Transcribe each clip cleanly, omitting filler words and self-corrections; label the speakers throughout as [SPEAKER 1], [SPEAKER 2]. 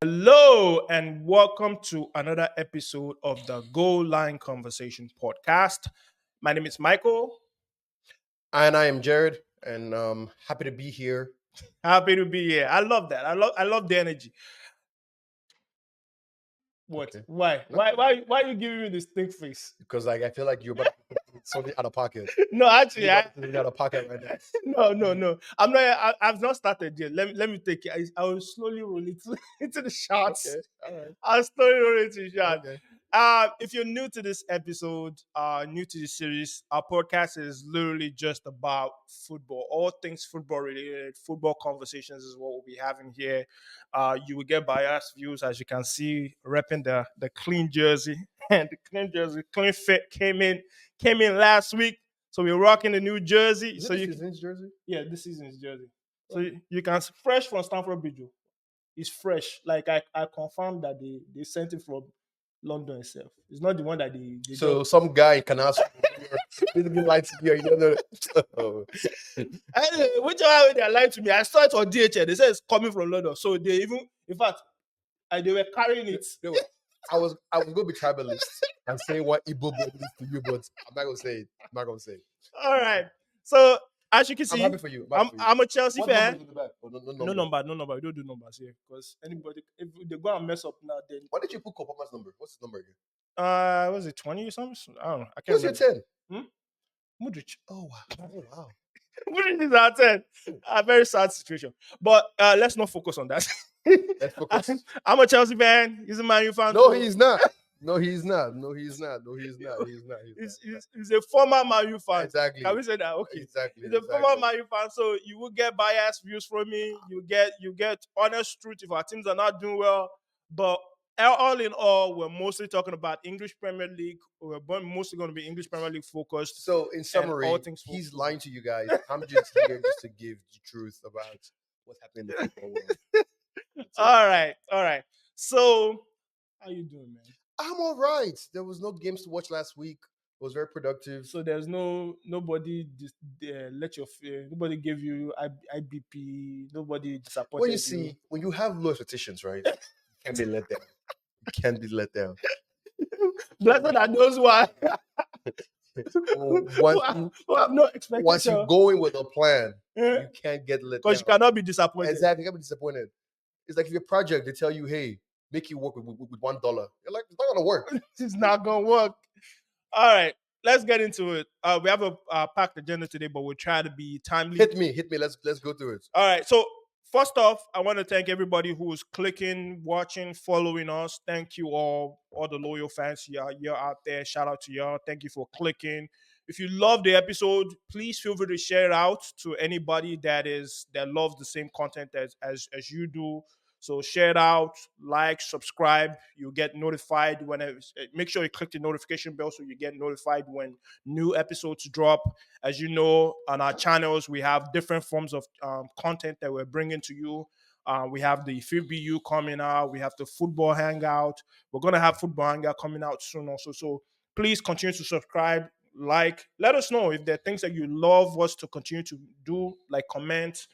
[SPEAKER 1] Hello and welcome to another episode of the Goal Line Conversation podcast. My name is Michael.
[SPEAKER 2] And I am Jared, and happy to be here.
[SPEAKER 1] Happy to be here. I love that. I love the energy. What?
[SPEAKER 2] Okay.
[SPEAKER 1] Why?
[SPEAKER 2] No.
[SPEAKER 1] Why are you giving me this stink face?
[SPEAKER 2] Because I feel like you're about to put something out of pocket.
[SPEAKER 1] No, actually,
[SPEAKER 2] You're about to put something out of pocket right now.
[SPEAKER 1] no. I'm not. I've not started yet. Let me take it. I will slowly roll it into the shots.
[SPEAKER 2] Okay, all right.
[SPEAKER 1] I'll slowly roll it into the shots.
[SPEAKER 2] Okay.
[SPEAKER 1] If you're new to this episode, new to this series, our podcast is literally just about football, all things football related. Football conversations is what we'll be having here. You will get biased views, as you can see, repping the clean jersey and the clean fit came in last week. So we're rocking the new jersey.
[SPEAKER 2] Is
[SPEAKER 1] so
[SPEAKER 2] it
[SPEAKER 1] you
[SPEAKER 2] this season's jersey?
[SPEAKER 1] yeah, this season's jersey. So you can fresh from Stamford Bridge. It's fresh. Like I confirmed that they sent it from London itself. It's not the one that they
[SPEAKER 2] So
[SPEAKER 1] just...
[SPEAKER 2] some guy can ask basically lied to you. You don't know. Oh.
[SPEAKER 1] Anyway, whichever way they are lying to me, I saw it on DHL. They said it's coming from London. So they even, in fact, they were carrying it.
[SPEAKER 2] No, I was going to be tribalist and say what Igbo blood means to you, but I'm not going to say it. I'm not going to say it.
[SPEAKER 1] All right. So as you can see,
[SPEAKER 2] I'm happy for you.
[SPEAKER 1] I'm a Chelsea
[SPEAKER 2] What
[SPEAKER 1] fan.
[SPEAKER 2] number is in the back? Oh,
[SPEAKER 1] No number. We don't do numbers here because anybody, if they go and mess up now, then
[SPEAKER 2] Why did you put Kopama's number? What's his number again?
[SPEAKER 1] was it 20 or something? I don't know. I can't
[SPEAKER 2] What's your
[SPEAKER 1] remember.
[SPEAKER 2] 10?
[SPEAKER 1] Modric.
[SPEAKER 2] Oh, wow.
[SPEAKER 1] Modric is our 10. A very sad situation. But let's not focus on that.
[SPEAKER 2] Let's focus.
[SPEAKER 1] I'm a Chelsea fan. He's a Man U fan.
[SPEAKER 2] No, he's not. No, he's not. He's
[SPEAKER 1] a former Man U fan.
[SPEAKER 2] Exactly.
[SPEAKER 1] Can we say that? Okay.
[SPEAKER 2] Exactly.
[SPEAKER 1] He's a former Man U fan, so you will get biased views from me. You get honest truth if our teams are not doing well. But all in all, we're mostly talking about English Premier League. We're mostly going to be English Premier League focused.
[SPEAKER 2] So, in summary,
[SPEAKER 1] all things
[SPEAKER 2] he's
[SPEAKER 1] football.
[SPEAKER 2] lying to you guys. I'm just here just to give the truth about what's happening in the football world.
[SPEAKER 1] All right. So, how you doing, man?
[SPEAKER 2] I'm all right. There was no games to watch last week. It was very productive.
[SPEAKER 1] So there's nobody let your fear. Nobody gave you IBP. Nobody disappointed
[SPEAKER 2] When
[SPEAKER 1] you.
[SPEAKER 2] you see, when you have low expectations, right? You can't be let down. You can't be let down.
[SPEAKER 1] Blessed are those who are who have no expectation.
[SPEAKER 2] Once you go in with a plan, you can't get let down.
[SPEAKER 1] Because you cannot be disappointed.
[SPEAKER 2] Exactly, you can't be disappointed. It's like if your project, they tell you, hey, make it work with $1. You're like, it's not going to work.
[SPEAKER 1] It's not going to work. All right, let's get into it. We have a packed agenda today, but we'll try to be timely.
[SPEAKER 2] Hit me. Let's go through it.
[SPEAKER 1] All right, so first off, I want to thank everybody who's clicking, watching, following us. Thank you all the loyal fans you're out there. Shout out to y'all. Thank you for clicking. If you love the episode, please feel free to share it out to anybody that loves the same content as you do. So share it out, like, subscribe. You'll get notified make sure you click the notification bell so you get notified when new episodes drop. As you know, on our channels, we have different forms of content that we're bringing to you. We have the FBU coming out. We have the football hangout. We're going to have football hangout coming out soon also. So please continue to subscribe, like, let us know if there are things that you love us to continue to do, like comment,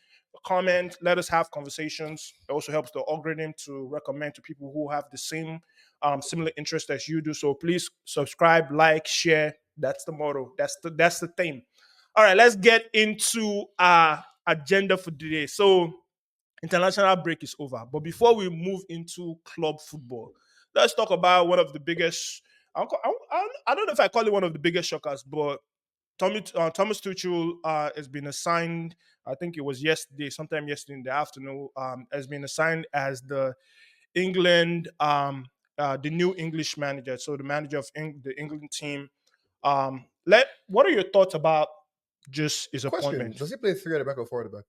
[SPEAKER 1] let us have conversations. It also helps the algorithm to recommend to people who have the same similar interest as you do. So please subscribe, like, share. That's the motto. That's the thing. All right, let's get into our agenda for today. So international break is over, but before we move into club football, let's talk about one of the biggest. I don't know if I call it one of the biggest shockers, but Thomas Tuchel has been assigned, I think it was sometime yesterday in the afternoon, has been assigned as the the new English manager, so the manager of the England team. What are your thoughts about just his appointment?
[SPEAKER 2] Does he play 3 at the back or 4 at the back?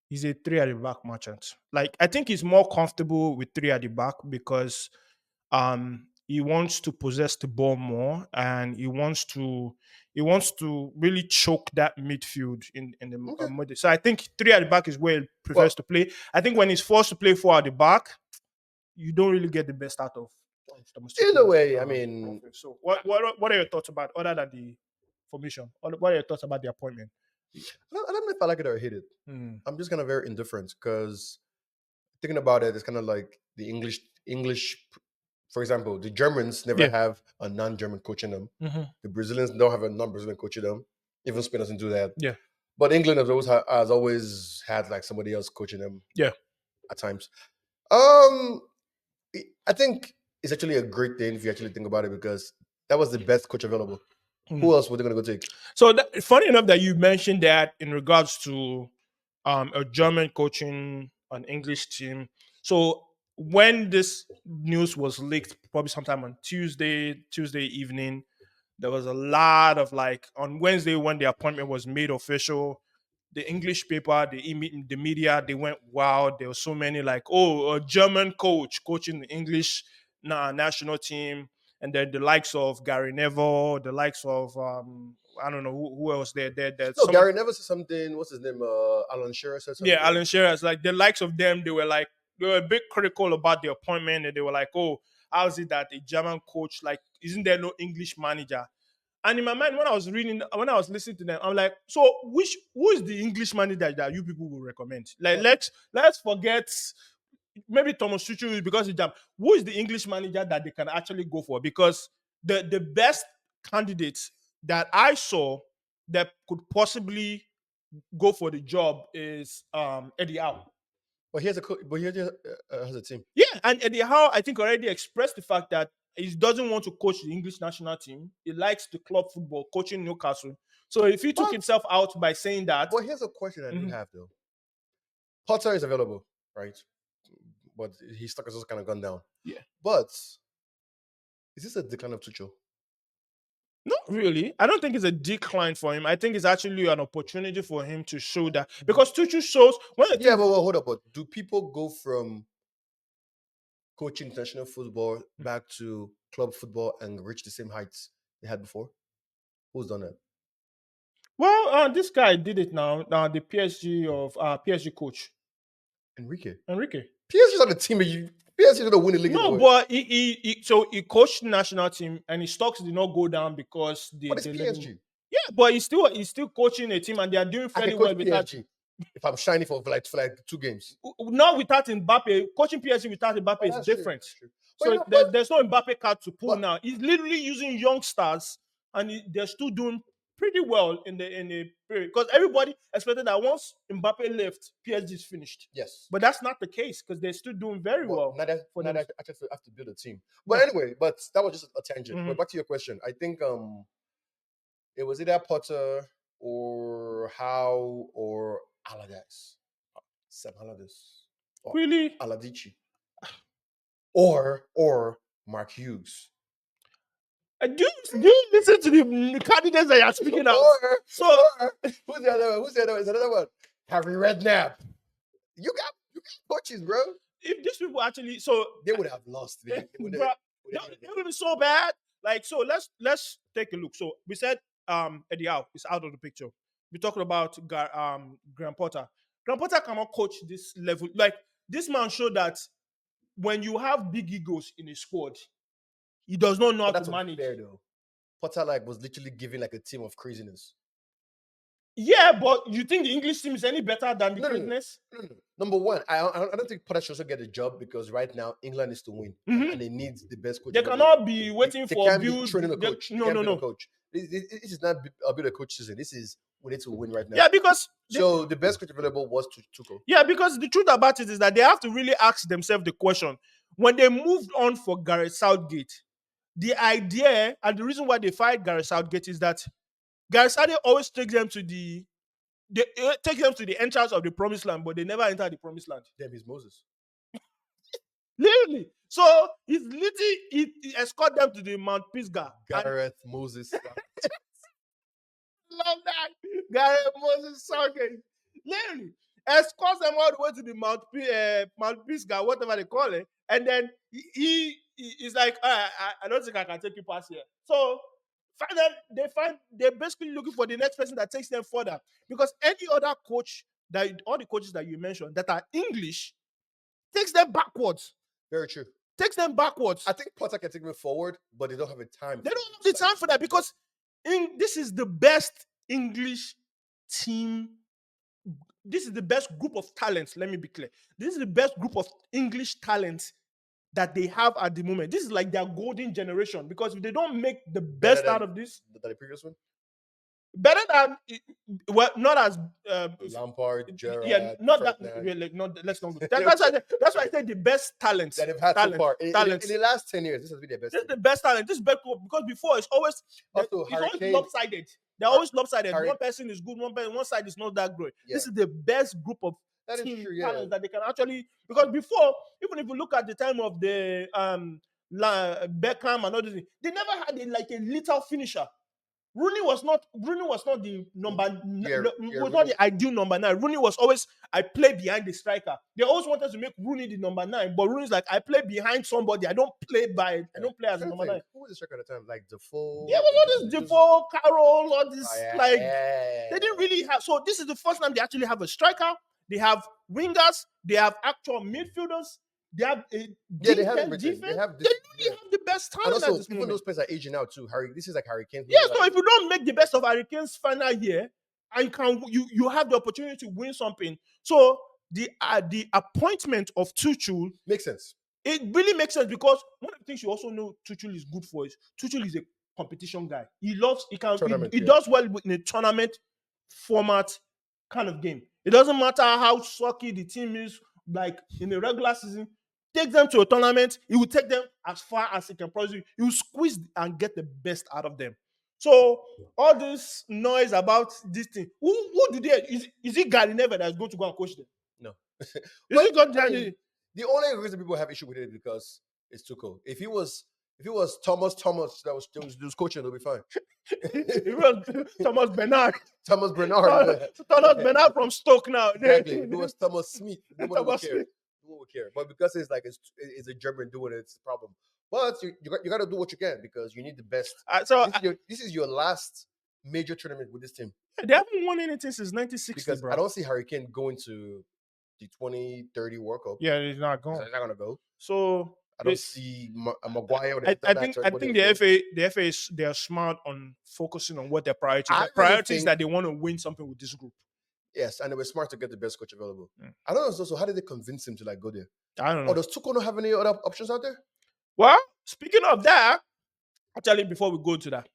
[SPEAKER 1] He's a 3 at the back merchant. Like, I think he's more comfortable with 3 at the back because he wants to possess the ball more, and he wants to really choke that midfield in the middle. So I think 3 at the back is where he prefers to play. I think when he's forced to play 4 at the back, you don't really get the best out of Thomas Tuchel.
[SPEAKER 2] Either way, I mean.
[SPEAKER 1] So what are your thoughts about, other than the formation? What are your thoughts about the appointment?
[SPEAKER 2] I don't know if I like it or hate it. I'm just kind of very indifferent because thinking about it, it's kind of like the English. For example, the Germans never
[SPEAKER 1] Yeah.
[SPEAKER 2] have a non-German coaching them.
[SPEAKER 1] Mm-hmm.
[SPEAKER 2] The Brazilians don't have a non-Brazilian coaching them. Even Spain doesn't do that.
[SPEAKER 1] Yeah.
[SPEAKER 2] But England has always had like somebody else coaching them
[SPEAKER 1] Yeah.
[SPEAKER 2] at times. Um, I think it's actually a great thing if you actually think about it because that was the best coach available.
[SPEAKER 1] Mm.
[SPEAKER 2] Who else were they going to go take?
[SPEAKER 1] So funny enough that you mentioned that in regards to a German coaching an English team. So when this news was leaked, probably sometime on Tuesday evening, there was a lot of like on Wednesday when the appointment was made official. The English paper, the media, they went wow. There were so many like, oh, a German coach coaching the English national team, and then the likes of Gary Neville, the likes of I don't know who else there.
[SPEAKER 2] No,
[SPEAKER 1] Some
[SPEAKER 2] Gary never said something. What's his name? Alan Shearer said
[SPEAKER 1] yeah,
[SPEAKER 2] something.
[SPEAKER 1] Alan Shearer's like the likes of them, they were a bit critical about the appointment, and they were like, oh, how is it that a German coach, like, isn't there no English manager? And in my mind, when I was listening to them, I'm like, so who is the English manager that you people will recommend? Like, let's forget maybe Thomas Tuchel because he's German. Who is the English manager that they can actually go for? Because the best candidates that I saw that could possibly go for the job is Eddie Howe.
[SPEAKER 2] But he has a team.
[SPEAKER 1] Yeah, and Eddie Howe, I think, already expressed the fact that he doesn't want to coach the English national team. He likes the club football, coaching Newcastle. So if he took
[SPEAKER 2] But
[SPEAKER 1] himself out by saying that,
[SPEAKER 2] but here's a question I do
[SPEAKER 1] mhm,
[SPEAKER 2] have though. Potter is available, right? But his stock has also kind of gone down.
[SPEAKER 1] yeah,
[SPEAKER 2] But is this a decline of Tuchel?
[SPEAKER 1] not really. I don't think it's a decline for him. I think it's actually an opportunity for him to show that because Tuchel shows one of the
[SPEAKER 2] Yeah,
[SPEAKER 1] things.
[SPEAKER 2] but hold up. But do people go from coaching international football back to club football and reach the same heights they had before? Who's done that?
[SPEAKER 1] Well, this guy did it now. Now the PSG coach
[SPEAKER 2] Enrique.
[SPEAKER 1] Enrique.
[SPEAKER 2] PSG's on the team. PSG didn't win the league in a
[SPEAKER 1] No,
[SPEAKER 2] way.
[SPEAKER 1] but he coached the national team and his stocks did not go down because
[SPEAKER 2] But it's
[SPEAKER 1] they let him.
[SPEAKER 2] PSG.
[SPEAKER 1] Yeah, but he's still coaching a team and they are doing
[SPEAKER 2] I
[SPEAKER 1] fairly
[SPEAKER 2] can coach
[SPEAKER 1] well without
[SPEAKER 2] PSG if I'm shining for like 2 games.
[SPEAKER 1] not without Mbappe. Coaching PSG without Mbappe
[SPEAKER 2] Oh,
[SPEAKER 1] is
[SPEAKER 2] that's true.
[SPEAKER 1] different.
[SPEAKER 2] That's true. But you
[SPEAKER 1] So
[SPEAKER 2] know, but
[SPEAKER 1] there's no Mbappe card to pull
[SPEAKER 2] but
[SPEAKER 1] now. He's literally using young stars and they're still doing pretty well in the period because everybody expected that once Mbappe left, PSG is finished.
[SPEAKER 2] yes.
[SPEAKER 1] But that's not the case because they're still doing very
[SPEAKER 2] But
[SPEAKER 1] well for
[SPEAKER 2] now
[SPEAKER 1] them.
[SPEAKER 2] that I just have to build a team. But
[SPEAKER 1] Yeah.
[SPEAKER 2] anyway, but that was just a tangent.
[SPEAKER 1] Mhm.
[SPEAKER 2] But back to your question, I think it was either Potter or Howe or Allardyce, Sam Allardyce, or
[SPEAKER 1] Really?
[SPEAKER 2] Aladici, or Mark Hughes,
[SPEAKER 1] Do you listen to the candidates that you're speaking out? So
[SPEAKER 2] or who's the other one? Who's the other one? Is another one? Harry Redknapp. You got coaches, bro.
[SPEAKER 1] if these people actually, so
[SPEAKER 2] They would have lost. They would
[SPEAKER 1] bro,
[SPEAKER 2] would have-
[SPEAKER 1] they would be so bad. Like, so let's take a look. So we said Eddie Howe is out of the picture. We're talking about Graham Potter. Graham Potter cannot coach this level. Like this man showed that when you have big egos in a squad, he does not know how
[SPEAKER 2] But
[SPEAKER 1] to
[SPEAKER 2] that's
[SPEAKER 1] manage.
[SPEAKER 2] unfair, though. Potter like was literally giving like a team of craziness.
[SPEAKER 1] Yeah, but you think the English team is any better than the
[SPEAKER 2] No, no, no.
[SPEAKER 1] craziness?
[SPEAKER 2] No. Number one, I don't think Potter should also get a job because right now England needs to win
[SPEAKER 1] Mhm.
[SPEAKER 2] and they need the best coach
[SPEAKER 1] They
[SPEAKER 2] available.
[SPEAKER 1] cannot be waiting
[SPEAKER 2] They
[SPEAKER 1] for
[SPEAKER 2] can't be
[SPEAKER 1] build.
[SPEAKER 2] training a coach. They
[SPEAKER 1] No,
[SPEAKER 2] can't
[SPEAKER 1] no,
[SPEAKER 2] build a
[SPEAKER 1] no.
[SPEAKER 2] coach. This is not a build a coach season. This is we need to win right now.
[SPEAKER 1] Yeah, because
[SPEAKER 2] So the best coach available was Tuchel.
[SPEAKER 1] yeah, because the truth about it is that they have to really ask themselves the question when they moved on for Gareth Southgate. The idea and the reason why they fired Gareth Southgate is that Gareth Southgate always takes them to the entrance of the promised land, but they never enter the promised land.
[SPEAKER 2] Damn, he's Moses.
[SPEAKER 1] Literally. So he's literally he escort them to the Mount Pisgah. And
[SPEAKER 2] Gareth Moses.
[SPEAKER 1] love that. Gareth Moses Southgate. Literally. Escorts them all the way to the Mount Pisgah, whatever they call it. And then he's like, I don't think I can take you past here. So they're basically looking for the next person that takes them further. Because any other coach all the coaches that you mentioned that are English takes them backwards.
[SPEAKER 2] Very true.
[SPEAKER 1] Takes them backwards.
[SPEAKER 2] I think Potter can take me forward, but they don't have a time.
[SPEAKER 1] They don't have the time for that because this is the best English team this is the best group of talents. Let me be clear. This is the best group of English talents that they have at the moment. This is like their golden generation, because if they don't make the
[SPEAKER 2] Better
[SPEAKER 1] best out
[SPEAKER 2] than
[SPEAKER 1] of this,
[SPEAKER 2] the previous one.
[SPEAKER 1] better than, well, not as
[SPEAKER 2] Lampard,
[SPEAKER 1] yeah,
[SPEAKER 2] Gerrard,
[SPEAKER 1] not that.
[SPEAKER 2] Ferdinand.
[SPEAKER 1] Really, not, let's not go. That's why I say the best talents
[SPEAKER 2] That they've had so far in
[SPEAKER 1] talents.
[SPEAKER 2] the last 10 years. This has been their best.
[SPEAKER 1] This is the best talent. This is best, because before it's always
[SPEAKER 2] Also,
[SPEAKER 1] it's
[SPEAKER 2] Harry
[SPEAKER 1] always
[SPEAKER 2] Kane,
[SPEAKER 1] lopsided. They're always lopsided.
[SPEAKER 2] Harry-
[SPEAKER 1] One person is good, one side is not that great.
[SPEAKER 2] Yeah.
[SPEAKER 1] This is the best group of
[SPEAKER 2] That is
[SPEAKER 1] team
[SPEAKER 2] true, yeah.
[SPEAKER 1] talents that they can actually, because before, even if you look at the time of the Beckham and all this, they never had a little finisher. Rooney was not the number was not the ideal number 9. Rooney was always, I play behind the striker. They always wanted to make Rooney the number 9, but Rooney's like, I play behind somebody. I don't play as a number 9.
[SPEAKER 2] Who was the striker at the time? Like Defoe.
[SPEAKER 1] Yeah, was all this Defoe, Carroll, all this they didn't really have. So this is the first time they actually have a striker. They have wingers. They have actual midfielders. They have a
[SPEAKER 2] they have everything.
[SPEAKER 1] defense.
[SPEAKER 2] They have
[SPEAKER 1] really have the best talent.
[SPEAKER 2] And also,
[SPEAKER 1] at this
[SPEAKER 2] even
[SPEAKER 1] moment.
[SPEAKER 2] those players are aging out too. This is like Harry Kane.
[SPEAKER 1] Yeah, so if you don't make the best of Harry Kane's final year, and you have the opportunity to win something. So the appointment of Tuchel
[SPEAKER 2] makes sense.
[SPEAKER 1] It really makes sense, because one of the things you also know Tuchel is good for is Tuchel is a competition guy. He does well in a tournament format kind of game. It doesn't matter how sucky the team is, like in the regular season. Take them to a tournament. He will take them as far as he can possibly. He will squeeze and get the best out of them. So all this noise about this thing, who do they? Is it Gary Neville that's going to go and coach them?
[SPEAKER 2] No.
[SPEAKER 1] Is it going
[SPEAKER 2] the only reason people have issue with it is because it's Tuchel. If it was Thomas that was coaching, it'll be fine.
[SPEAKER 1] It was Thomas Bernard.
[SPEAKER 2] Thomas Bernard
[SPEAKER 1] from Stoke now.
[SPEAKER 2] Exactly. If it was Thomas Smith, no one would care. But because it's like it's a German doing it, it's a problem. But you got to do what you can, because you need the best. This is your last major tournament with this team.
[SPEAKER 1] They haven't won anything since 1960.
[SPEAKER 2] Because
[SPEAKER 1] bro.
[SPEAKER 2] I don't see Harry Kane going to the 2030 World Cup.
[SPEAKER 1] Yeah, he's not going.
[SPEAKER 2] He's not going to go.
[SPEAKER 1] So
[SPEAKER 2] I don't see Maguire.
[SPEAKER 1] I think the FA they are smart on focusing on what their priorities. Their priorities is that they want to win something with this group.
[SPEAKER 2] Yes, and they were smart to get the best coach available. I don't know. So how did they convince him to go there?
[SPEAKER 1] I don't know.
[SPEAKER 2] Or does Tuchel not have any other options out there?
[SPEAKER 1] Well, speaking of that, actually, before we go to that,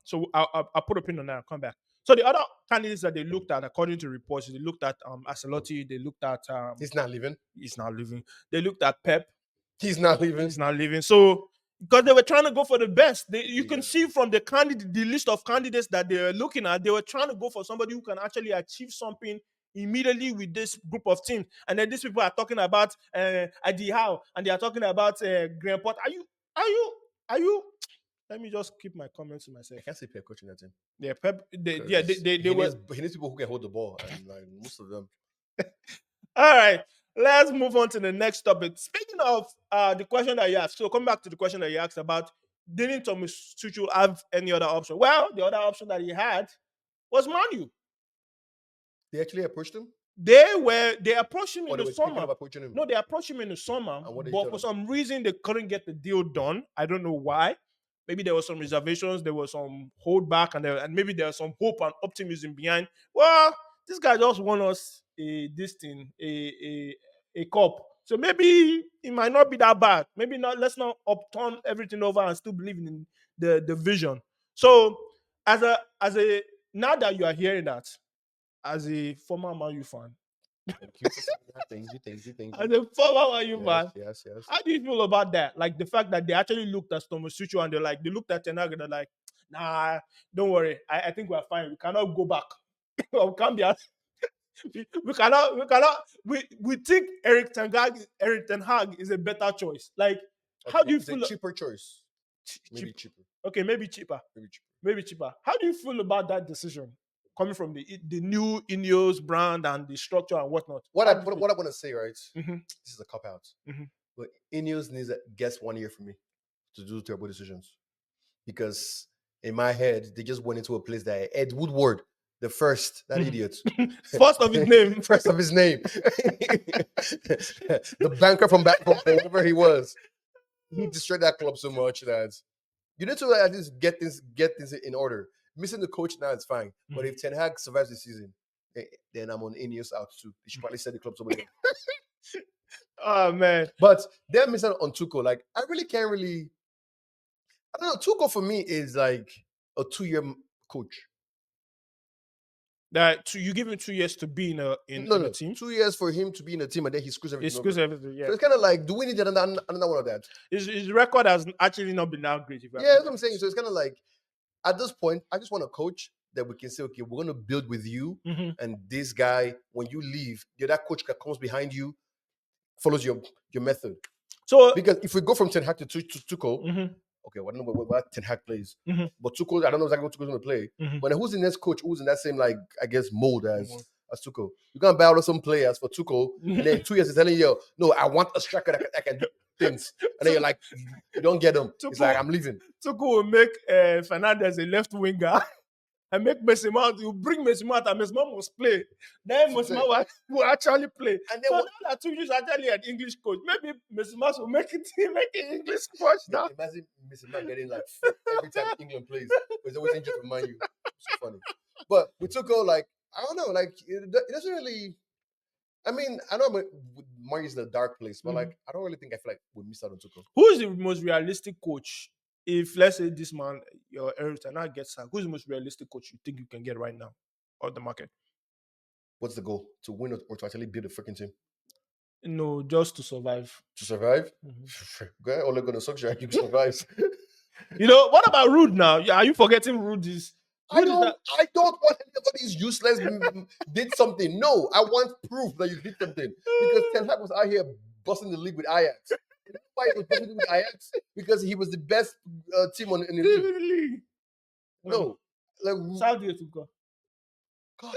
[SPEAKER 1] so I'll put a pin on that and come back. So the other candidates that they looked at, according to reports, they looked at Ancelotti. They looked at
[SPEAKER 2] he's not leaving.
[SPEAKER 1] They looked at Pep.
[SPEAKER 2] He's not leaving.
[SPEAKER 1] So because they were trying to go for the best, you can see from the list of candidates that they were looking at, they were trying to go for somebody who can actually achieve something immediately with this group of teams. And then these people are talking about Eddie Howe, and they are talking about Graham Potter. Are you? Let me just keep my comments to myself.
[SPEAKER 2] I can't see Pep coaching that team.
[SPEAKER 1] Yeah, Pep. He
[SPEAKER 2] needs people who can hold the ball, and most of them.
[SPEAKER 1] All right, let's move on to the next topic. Speaking of the question that you asked, so come back to the question that you asked about, didn't Thomas Tuchel have any other option? Well, the other option that he had was Man U.
[SPEAKER 2] They actually approached him?
[SPEAKER 1] They approached him in the summer. No, they approached him in the summer, but for some reason they couldn't get the deal done. I don't know why. Maybe there were some reservations, there was some holdback, and maybe there was some hope and optimism behind. Well, this guy just won us a cup. So maybe it might not be that bad. Maybe not. Let's not upturn everything over and still believe in the vision. So as a now that you are hearing that, as a former Man U fan,
[SPEAKER 2] Thank you.
[SPEAKER 1] As a former Man U fan,
[SPEAKER 2] yes.
[SPEAKER 1] How do you feel about that? Like the fact that they actually looked at Thomas Tuchel and they looked at Ten Hag and they're like, nah, don't worry. I think we're fine. We cannot go back. We can't be. We cannot. We think Eric Ten Hag is a better choice. Like, how do you feel?
[SPEAKER 2] A cheaper choice. Maybe cheaper.
[SPEAKER 1] Okay, maybe cheaper. How do you feel about that decision coming from the new INEOS brand and the structure and whatnot?
[SPEAKER 2] What I want to say, right?
[SPEAKER 1] Mm-hmm.
[SPEAKER 2] This is a cop out. Mm-hmm. But INEOS needs to guess 1 year for me to do terrible decisions, because in my head they just went into a place that Ed Woodward, the first, that idiot,
[SPEAKER 1] first of his name,
[SPEAKER 2] the banker from wherever he was, he destroyed that club so much that you need to at least get things in order. Missing the coach now, it's fine. But if Ten Hag survives the season, then I'm on INEOS out too. They should probably sell the club somebody.
[SPEAKER 1] Oh man!
[SPEAKER 2] But they're missing on Tuchel. Like I really can't really. I don't know. Tuchel for me is like a 2-year coach.
[SPEAKER 1] That you give him 2 years to be in a team.
[SPEAKER 2] 2 years for him to be in a team, and then he screws everything.
[SPEAKER 1] He screws everything. Yeah.
[SPEAKER 2] So it's kind of like, do we need another one of that?
[SPEAKER 1] His record has actually not been that great.
[SPEAKER 2] Yeah, that's what I'm saying. So it's kind of like, at this point, I just want a coach that we can say, okay, we're going to build with you, and this guy, when you leave, that coach that comes behind you follows your method. So because if we go from Ten Hag to Tuchel. Okay, well, I don't know what Ten Hag plays. But Tuchel, I don't know exactly what Tuchel's going to play. But who's the next coach who's in that same, like, I guess, mold as Tuchel? You're going to buy out some players for Tuchel, and then 2 years he's telling you, no, I want a striker that can do things. And then you're like, you don't get them. It's like, I'm leaving.
[SPEAKER 1] Tuchel will make Fernandez a left winger. And make Messi Mount, you bring Messi Mount and Messi Mount must play. Then Messi Mount will actually play. And then so now that Tuchel is actually an English coach, maybe Messi Mount will make it English coach now.
[SPEAKER 2] Imagine Messi Mount getting like every time England plays. He's always injured for Man U. So funny. But we Tuchel, like, I don't know, like it doesn't really. I mean, I know Man U's in a dark place, but like I don't really think I feel like we missed out on Tuchel.
[SPEAKER 1] Who is the most realistic coach? If let's say this man, your Everton now gets sacked, who's the most realistic coach you think you can get right now on the market?
[SPEAKER 2] What's the goal? To win or to actually build a freaking team?
[SPEAKER 1] No, just to survive.
[SPEAKER 2] To survive? Guy, all they're gonna suck you can survive.
[SPEAKER 1] You know, what about Rude now? Are you forgetting Rude is?
[SPEAKER 2] I don't want anybody's useless did something. No, I want proof that you did something. Because Ten Hag was out here busting the league with Ajax. Why he was busting with Ajax? Because he was the best team in the league. No. Like,
[SPEAKER 1] Saudi Tuchel.
[SPEAKER 2] God,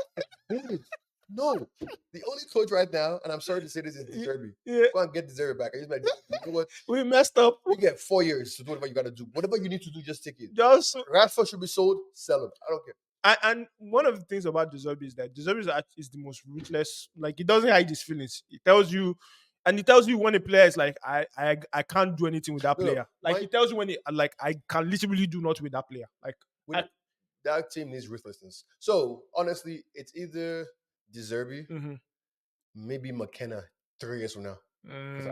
[SPEAKER 2] no. The only coach right now, and I'm sorry to say this, is De Zerbi. Go and get De Zerbi back. I just like, you know what?
[SPEAKER 1] We messed up.
[SPEAKER 2] You get 4 years to do whatever you got to do. Whatever you need to do, just take it. Rashford should be sold, sell him. I don't care.
[SPEAKER 1] And one of the things about De Zerbi is that De Zerbi is the most ruthless. Like, he doesn't hide his feelings. He tells you, and he tells you when a player is like, I can't do anything with that player. Like, he tells you when I can literally do nothing with that player. Like,
[SPEAKER 2] that team needs ruthlessness. So honestly, it's either De Zerbi, maybe McKenna 3 years from now.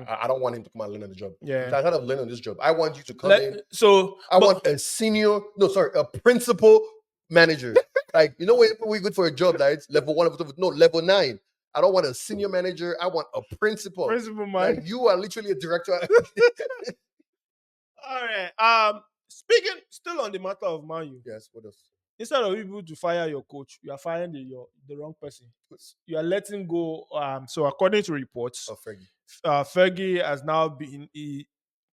[SPEAKER 2] I don't want him to come and learn on the job. Yeah, I kind of learn on this job. I want you to come in. So I want a principal manager. Like, you know, we're good for a job that it's level 1, level 9. I don't want a senior manager. I want a principal.
[SPEAKER 1] Principal man.
[SPEAKER 2] Like, you are literally a director.
[SPEAKER 1] All right. Speaking still on the matter of Man U.
[SPEAKER 2] Yes. What else?
[SPEAKER 1] Instead of people to fire your coach, you are firing the wrong person. You are letting go. So according to reports, Fergie has now been.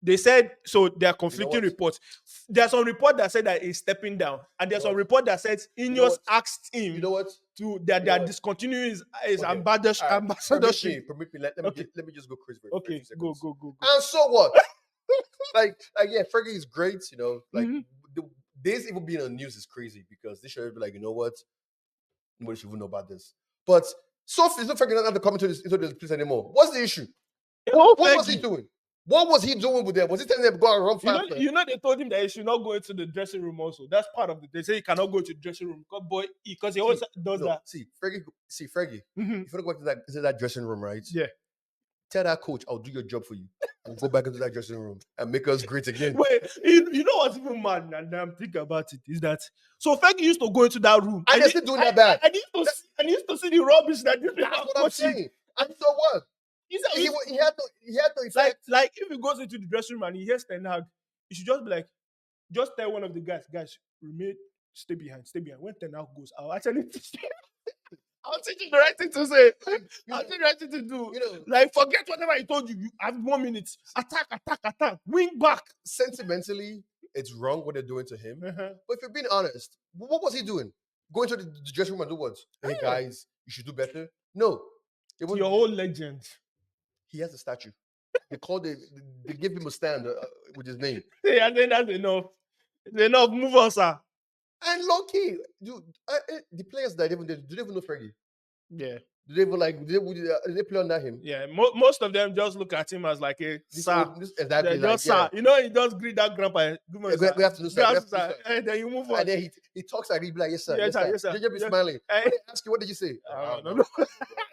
[SPEAKER 1] They said so. There are conflicting reports. There's some report that said that he's stepping down, and there's some report that says INEOS asked him.
[SPEAKER 2] You know what?
[SPEAKER 1] They are discontinuing his ambassadorship.
[SPEAKER 2] Permit me. Let me just go crazy.
[SPEAKER 1] Okay, go.
[SPEAKER 2] And so what? like yeah, Fergie is great. You know, like. This even being on the news is crazy because they should be like, you know what? Nobody should even know about this. But so it's not Fergie not have to come into this place anymore. What's the issue? What was he doing? What was he doing with them? Was he telling them to go and run faster?
[SPEAKER 1] You know, they told him that he should not go into the dressing room also. That's part of it. They say he cannot go to the dressing room because he always does that.
[SPEAKER 2] See, Fergie, if you don't go into that dressing room, right?
[SPEAKER 1] Yeah.
[SPEAKER 2] Tell that coach, I'll do your job for you. And go back into that dressing room and make us great again.
[SPEAKER 1] Wait, you know what's even mad, and I'm thinking about it, is that so Fergie used to go into that room.
[SPEAKER 2] And they're still doing that bad.
[SPEAKER 1] I used to see the rubbish that this
[SPEAKER 2] That's what I'm saying. And so what? He had to effect.
[SPEAKER 1] Like if he goes into the dressing room and he hears Ten Hag, he should just be like, just tell one of the guys, remain, stay behind. When Ten Hag goes, I'll actually teach you. I'll teach you the right thing to say. I'll teach you the right thing to do. You know, like, forget whatever I told you. You have 1 minute. Attack. Wing back.
[SPEAKER 2] Sentimentally, it's wrong what they're doing to him. But if you're being honest, what was he doing? Going to the dressing room and do what? Hey, guys, you should do better. No.
[SPEAKER 1] Your whole legend.
[SPEAKER 2] He has a statue. They give him a stand with his name.
[SPEAKER 1] Yeah, I think that's enough. It's enough. Move on, sir.
[SPEAKER 2] And low key, dude, the players that do they even know Fergie?
[SPEAKER 1] Yeah.
[SPEAKER 2] Did they play under him?
[SPEAKER 1] Yeah, most of them just look at him as like a sir.
[SPEAKER 2] Exactly,
[SPEAKER 1] They're just sir. You know, he just greet that grandpa. Good morning, sir.
[SPEAKER 2] We have to do
[SPEAKER 1] Good afternoon,
[SPEAKER 2] sir.
[SPEAKER 1] sir. And then you move on.
[SPEAKER 2] And then he talks like he'd be like, yes sir,
[SPEAKER 1] Yes,
[SPEAKER 2] yes sir.
[SPEAKER 1] sir.
[SPEAKER 2] You just be smiling. When they ask you, what did you say?
[SPEAKER 1] I don't
[SPEAKER 2] know.
[SPEAKER 1] know.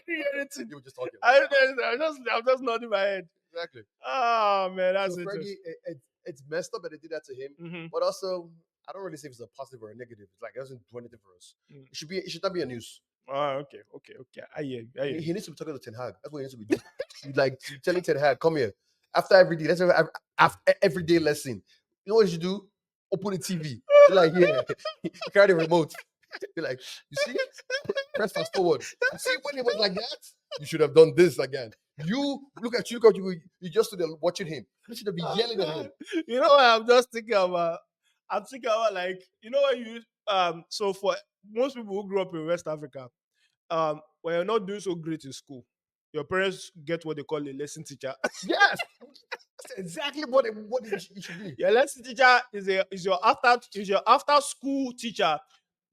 [SPEAKER 2] You were just talking.
[SPEAKER 1] I'm just nodding my head.
[SPEAKER 2] Exactly.
[SPEAKER 1] Oh man, that's
[SPEAKER 2] so
[SPEAKER 1] interesting.
[SPEAKER 2] Fergie, it's messed up that they did that to him,
[SPEAKER 1] Mm-hmm.
[SPEAKER 2] but also I don't really say if it's a positive or a negative. It's like it doesn't do anything for us. It should not be a news.
[SPEAKER 1] Oh, okay. I hear you.
[SPEAKER 2] He needs to be talking to Ten Hag. That's what he needs to be doing. Like telling Ten Hag, come here. After every day, after every day lesson. You know what you should do? Open the TV. Be like, yeah, carry the remote. Be like, you see? Press fast forward. You see when it was like that? You should have done this again. You look at you just stood there watching him. You should have been yelling at him.
[SPEAKER 1] You know what I'm just thinking about? I'm thinking about, like, you know when you so for most people who grew up in West Africa, when you're not doing so great in school, your parents get what they call a lesson teacher.
[SPEAKER 2] Yes. That's exactly what it should be.
[SPEAKER 1] Your lesson teacher is your after school teacher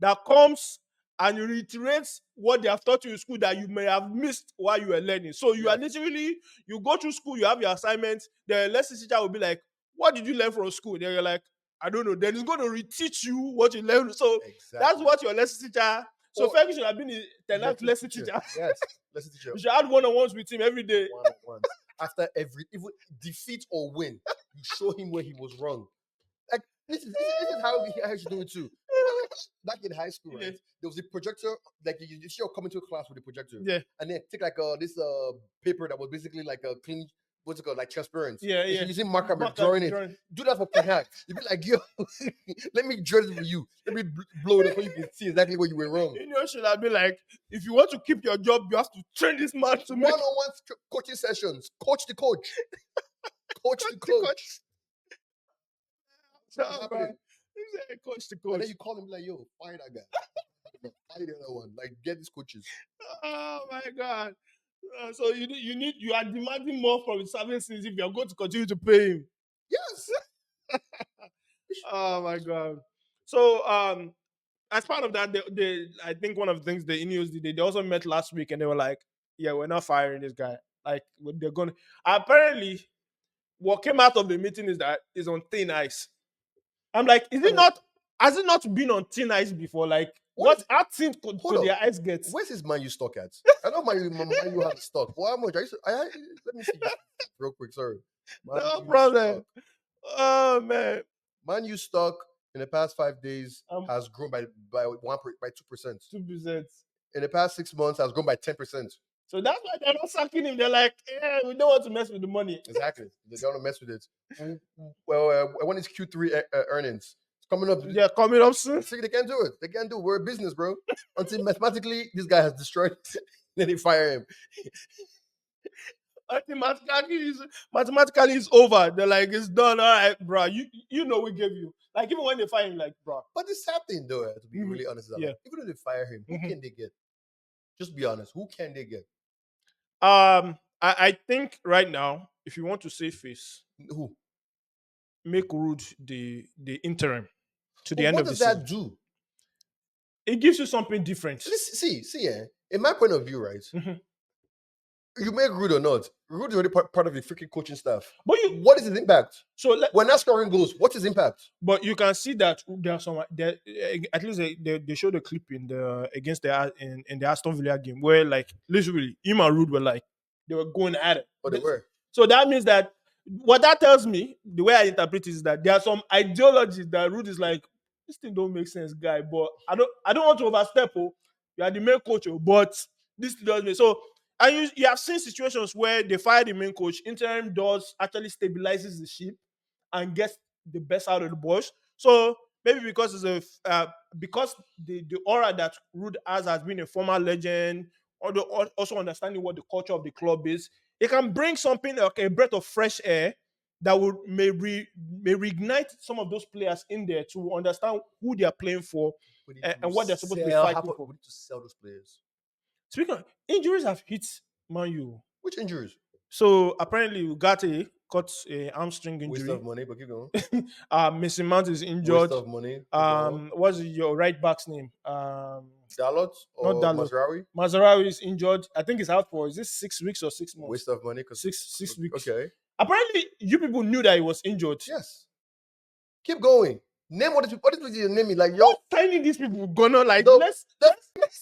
[SPEAKER 1] that comes and reiterates what they have taught you in school that you may have missed while you were learning. So you are literally, you go through school, you have your assignments, the lesson teacher will be like, what did you learn from school? Then you're like, I don't know. Then he's going to reteach you what you learned. So that's what your lesson teacher. So Ferguson should have been a Ten Hag lesson teacher.
[SPEAKER 2] Yes, lesson teacher.
[SPEAKER 1] You should have one-on-ones with him every day.
[SPEAKER 2] One-on-ones. After every even defeat or win, you show him where he was wrong. Like this is how he should do it too. Back in high school, right? Yeah. There was a projector, like you see you're coming to a class with a projector.
[SPEAKER 1] Yeah.
[SPEAKER 2] And then take like this paper that was basically like a clean, what's it called, like transparent.
[SPEAKER 1] Yeah.
[SPEAKER 2] You're using marker drawing it. Do that for Ten Hag. You'd be like, yo, let me draw it for you. Let me blow it up so you can see exactly where you were wrong.
[SPEAKER 1] You know, should have been like, if you want to keep your job, you have to train this man to make
[SPEAKER 2] one-on-one coaching sessions. Coach the coach. Coach the coach.
[SPEAKER 1] Coach the coach.
[SPEAKER 2] And then you call him like, yo, fire that guy. Fire the other one. Like, get these coaches.
[SPEAKER 1] Oh my God. So you are demanding more from the services if you're going to continue to pay him.
[SPEAKER 2] Yes.
[SPEAKER 1] Oh my God. So as part of that, I think one of the things the INEOS did, they also met last week and they were like, yeah, we're not firing this guy. Like, they're gonna apparently what came out of the meeting is that it's on thin ice. I'm like, has it not been on thin ice before? Like, what thin could their ice get?
[SPEAKER 2] Where's his Man U stock at? I know Man U has stock. Well, how much? Let me see real quick. Sorry.
[SPEAKER 1] No problem. Oh man.
[SPEAKER 2] Man U stock in the past 5 days has grown by 2%.
[SPEAKER 1] 2%.
[SPEAKER 2] In the past 6 months has grown by 10%.
[SPEAKER 1] So that's why they're not sacking him. They're like, we don't want to mess with the money.
[SPEAKER 2] Exactly. They don't want to mess with it. Well, when is Q3 earnings? It's coming up.
[SPEAKER 1] They're coming up soon.
[SPEAKER 2] See, they can't do it. They can't do it. We're a business, bro. Until mathematically, this guy has destroyed it. Then they fire him. Mathematically,
[SPEAKER 1] it's over. They're like, it's done. All right, bro. You know we gave you. Like, even when they fire him, like, bro.
[SPEAKER 2] But the sad thing, though, to be really honest, is that even if they fire him, who can they get? Just be honest. Who can they get?
[SPEAKER 1] I think right now, if you want to save face,
[SPEAKER 2] who?
[SPEAKER 1] Make Rude the interim to the end of the season.
[SPEAKER 2] What does that do?
[SPEAKER 1] It gives you something different.
[SPEAKER 2] See, in my point of view, right? Mm-hmm. You make Rude or not, Rude is already part of the freaking coaching staff. But what is his impact? So when that scoring goes, what's his impact?
[SPEAKER 1] But you can see that there are some. At least they showed a clip in the Aston Villa game where, like, literally him and Rude were like, they were going at it.
[SPEAKER 2] Oh, they were.
[SPEAKER 1] So that means that what that tells me, the way I interpret it, is that there are some ideologies that Rude is like, this thing don't make sense, guy. But I don't want to overstep. You are the main coach, but this does me so. And you have seen situations where they fire the main coach, interim does actually stabilizes the ship and gets the best out of the boys. So maybe because because the aura that Rude has been a former legend, also understanding what the culture of the club is, it can bring something like a breath of fresh air that would may reignite some of those players in there to understand who they are playing for and what they're supposed to be fighting for.
[SPEAKER 2] We need to sell those players.
[SPEAKER 1] Speaking of injuries, have hit Man U.
[SPEAKER 2] Which injuries?
[SPEAKER 1] So apparently Ugarte got a hamstring
[SPEAKER 2] Waste
[SPEAKER 1] injury.
[SPEAKER 2] of money, but keep going.
[SPEAKER 1] Mason Mount is
[SPEAKER 2] Waste
[SPEAKER 1] injured.
[SPEAKER 2] of money. Keep going.
[SPEAKER 1] What's your right back's name?
[SPEAKER 2] Dalot
[SPEAKER 1] Not
[SPEAKER 2] or
[SPEAKER 1] Dalot.
[SPEAKER 2] Mazraoui?
[SPEAKER 1] Mazarawi is injured. I think he's out for, is this 6 weeks or 6 months?
[SPEAKER 2] Waste of money because
[SPEAKER 1] Six weeks.
[SPEAKER 2] okay.
[SPEAKER 1] Apparently, you people knew that he was injured.
[SPEAKER 2] Yes. Keep going. Name what is you name me like yo.
[SPEAKER 1] Signing these people gonna like
[SPEAKER 2] No,
[SPEAKER 1] let's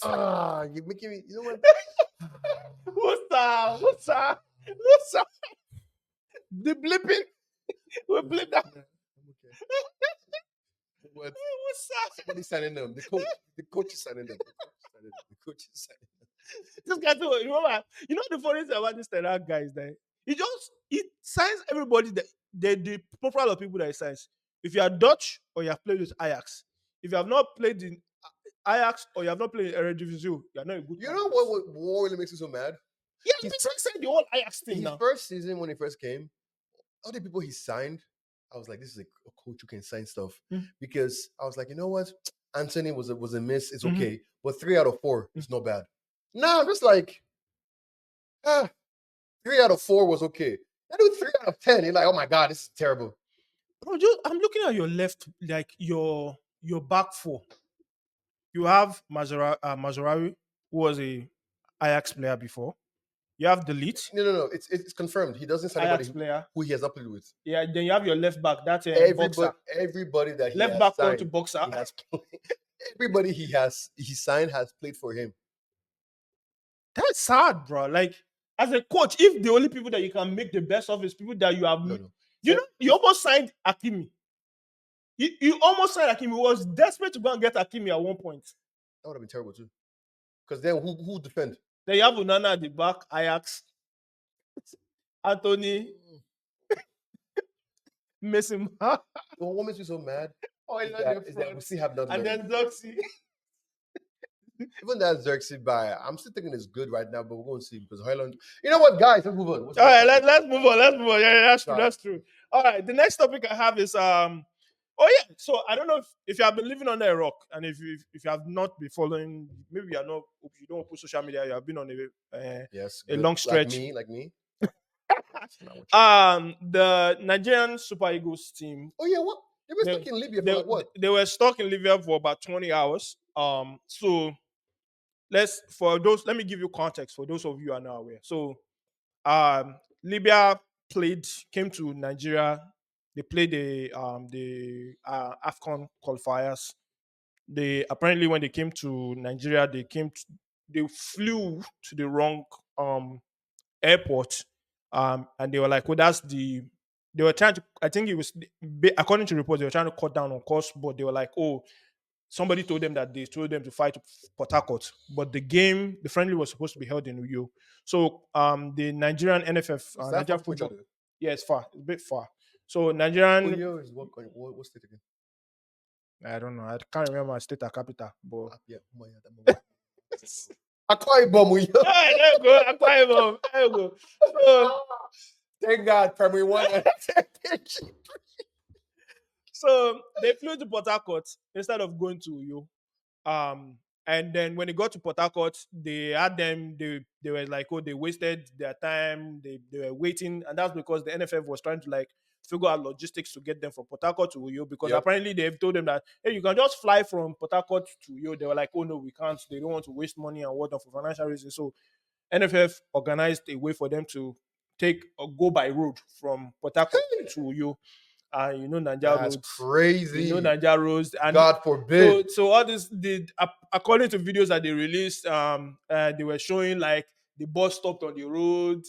[SPEAKER 2] you're making me. You know what?
[SPEAKER 1] What's up? The blipping. We blip that.
[SPEAKER 2] Okay. What?
[SPEAKER 1] What's up?
[SPEAKER 2] Somebody's signing them. The coach is signing them. The coach is signing them.
[SPEAKER 1] This guy too, remember, you know the funny thing about this Ten Hag guy is that he signs everybody that the profile of people that he signs. If you are Dutch or you have played with Ajax, if you have not played in Ajax or you have not played in Eredivisie, you are not a good.
[SPEAKER 2] You know what really makes me so mad?
[SPEAKER 1] Yeah, he's signed the whole Ajax team
[SPEAKER 2] his
[SPEAKER 1] now.
[SPEAKER 2] first season when he first came, all the people he signed, I was like, this is a coach who can sign stuff. Because I was like, you know what? Anthony was a miss. It's okay. But 3 out of 4 is not bad. Nah, I'm just like, 3 out of 4 was okay. I do 3 out of 10. You're like, oh my God, this is terrible.
[SPEAKER 1] Bro, I'm looking at your left, like your back four. You have Mazarawi, who was a Ajax player before. You have Delete.
[SPEAKER 2] No. It's confirmed. He doesn't sign
[SPEAKER 1] Ajax
[SPEAKER 2] anybody
[SPEAKER 1] player
[SPEAKER 2] who he has not played with.
[SPEAKER 1] Yeah, then you have your left back. That's Boxer.
[SPEAKER 2] Everybody that he
[SPEAKER 1] Left
[SPEAKER 2] has
[SPEAKER 1] back
[SPEAKER 2] signed,
[SPEAKER 1] to Boxer.
[SPEAKER 2] he has everybody he signed has played for him.
[SPEAKER 1] That's sad, bro. Like, as a coach, if the only people that you can make the best of is people that you have, you almost signed Hakimi. You almost signed Hakimi. He was desperate to go and get Hakimi at one point.
[SPEAKER 2] That would have been terrible too. Because then who defend?
[SPEAKER 1] Then you have Onana at the back, Ajax, Anthony, Mason.
[SPEAKER 2] What makes me so mad is that we still have not
[SPEAKER 1] and then Zoxy.
[SPEAKER 2] Even that Xerxes buy, I'm still thinking it's good right now, but we're going to see because Highland. You know what, guys? Let's move on.
[SPEAKER 1] All right, let's move on. Yeah, that's true. All right, the next topic I have is Oh yeah, so I don't know if you have been living under a rock, and if you have not been following, maybe you are not. If you don't put social media, you have been on a long stretch.
[SPEAKER 2] Like me.
[SPEAKER 1] The Nigerian Super Eagles team.
[SPEAKER 2] Oh yeah, what? They were stuck in Libya for like what?
[SPEAKER 1] They were stuck in Libya for about 20 hours. So let me give you context for those of you who are not aware. So, Libya came to Nigeria. They played the AFCON qualifiers. They apparently when they came to Nigeria, they flew to the wrong airport, and they were like, "Well, they were trying to. I think it was according to reports they were trying to cut down on cost, but they were like, oh." Somebody told them that they told them to fight Port Harcourt, but the friendly was supposed to be held in Uyo. So the Nigerian NFF, Nigerian football, yeah, it's far, it's a bit far. So Nigerian,
[SPEAKER 2] Uyo is what state again?
[SPEAKER 1] I don't know. I can't remember my state or capital, but
[SPEAKER 2] yeah, Akwa Ibom, Uyo.
[SPEAKER 1] There you go, Akwa Ibom. There you go. So,
[SPEAKER 2] thank God, primary 1.
[SPEAKER 1] So they flew to Port Harcourt instead of going to Uyo. And then when they got to Port Harcourt, they had them. They were like, oh, they wasted their time. They were waiting, and that's because the NFF was trying to like figure out logistics to get them from Port Harcourt to Uyo because apparently they've told them that hey, you can just fly from Port Harcourt to Uyo. They were like, oh no, we can't. They don't want to waste money and whatnot for financial reasons. So NFF organized a way for them to go by road from Port Harcourt to Uyo. You know Nigeria roads.
[SPEAKER 2] Crazy.
[SPEAKER 1] You know Nigeria roads. And
[SPEAKER 2] God forbid.
[SPEAKER 1] So all this according to videos that they released, they were showing like the bus stopped on the road,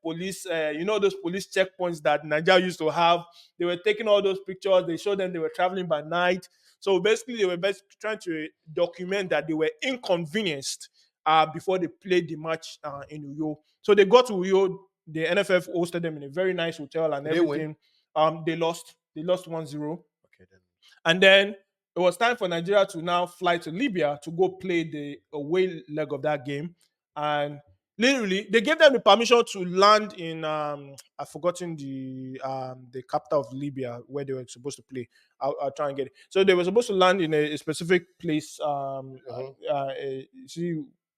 [SPEAKER 1] police, you know those police checkpoints that Nigeria used to have. They were taking all those pictures. They showed them they were traveling by night. So basically, they were trying to document that they were inconvenienced before they played the match in Uyo. So they got to Uyo. The NFF hosted them in a very nice hotel and everything. They lost 1-0.
[SPEAKER 2] Okay, then.
[SPEAKER 1] And then it was time for Nigeria to now fly to Libya to go play the away leg of that game. And literally, they gave them the permission to land in I've forgotten the capital of Libya where they were supposed to play. I'll try and get it. So they were supposed to land in a specific place.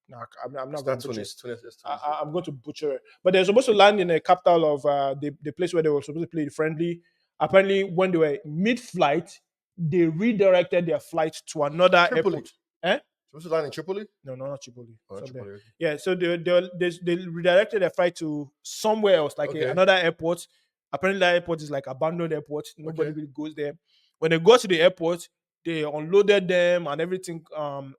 [SPEAKER 1] No, I'm not going
[SPEAKER 2] Not
[SPEAKER 1] to butcher
[SPEAKER 2] Tunis.
[SPEAKER 1] I'm going to butcher it. But they're supposed to land in the capital of the place where they were supposed to play the friendly. Apparently, when they were mid-flight, they redirected their flight to another
[SPEAKER 2] Tripoli.
[SPEAKER 1] airport. Eh?
[SPEAKER 2] Supposed to land in Tripoli?
[SPEAKER 1] No, not Tripoli.
[SPEAKER 2] Oh, Tripoli. Okay.
[SPEAKER 1] Yeah, so they redirected their flight to somewhere else, like another airport. Apparently, that airport is like abandoned airport. Nobody really goes there. When they go to the airport, they unloaded them and everything.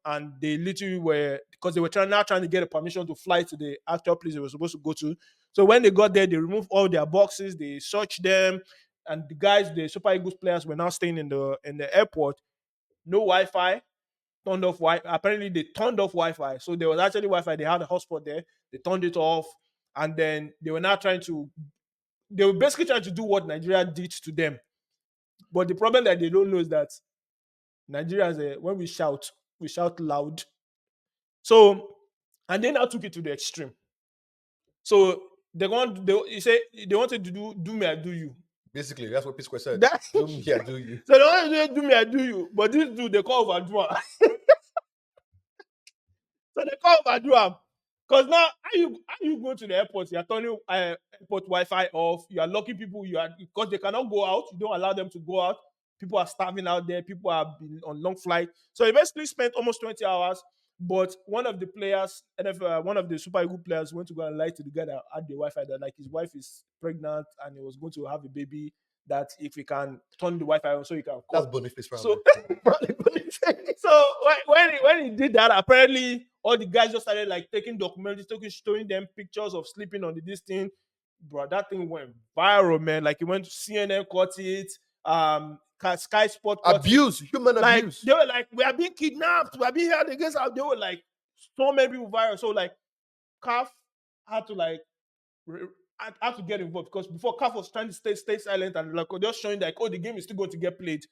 [SPEAKER 1] And they literally were, because they were trying to get a permission to fly to the actual place they were supposed to go to. So when they got there, they removed all their boxes, they searched them, and the guys, the Super Eagles players, were now staying in the airport. No Wi-Fi. Turned off Wi-Fi. Apparently, they turned off Wi-Fi. So there was actually Wi-Fi. They had a hotspot there. They turned it off, and then they were now they were basically trying to do what Nigeria did to them. But the problem that they don't know is that Nigerians, when we shout loud. So, and they now took it to the extreme. So they wanted to do me, I do you.
[SPEAKER 2] Basically, that's what P-Square said. Do me, I do you.
[SPEAKER 1] So they wanted to do me, I do you. But this dude, they call Vadua. So they call Vadua. Because now, how you go to the airport? You are turning airport Wi-Fi off. You are locking people. Because they cannot go out. You don't allow them to go out. People are starving out there. People have been on long flight. So he basically spent almost 20 hours. But one of the players, one of the Super Eagles players, went to go and lie to the guy that had the Wi-Fi that like his wife is pregnant and he was going to have a baby. That if he can turn the Wi-Fi on, so he can call.
[SPEAKER 2] That's Boniface,
[SPEAKER 1] So, so when he did that, apparently all the guys just started like taking documentaries, showing them pictures of sleeping on this thing. Bro, that thing went viral, man. Like, it went to CNN, caught it. Sky Sport
[SPEAKER 2] abuse, human abuse.
[SPEAKER 1] They were like, we are being kidnapped. We are being held against us. They were like, so many people viral. So like, CAF had to like, had to get involved because before CAF was trying to stay silent and like just showing like, oh, the game is still going to get played.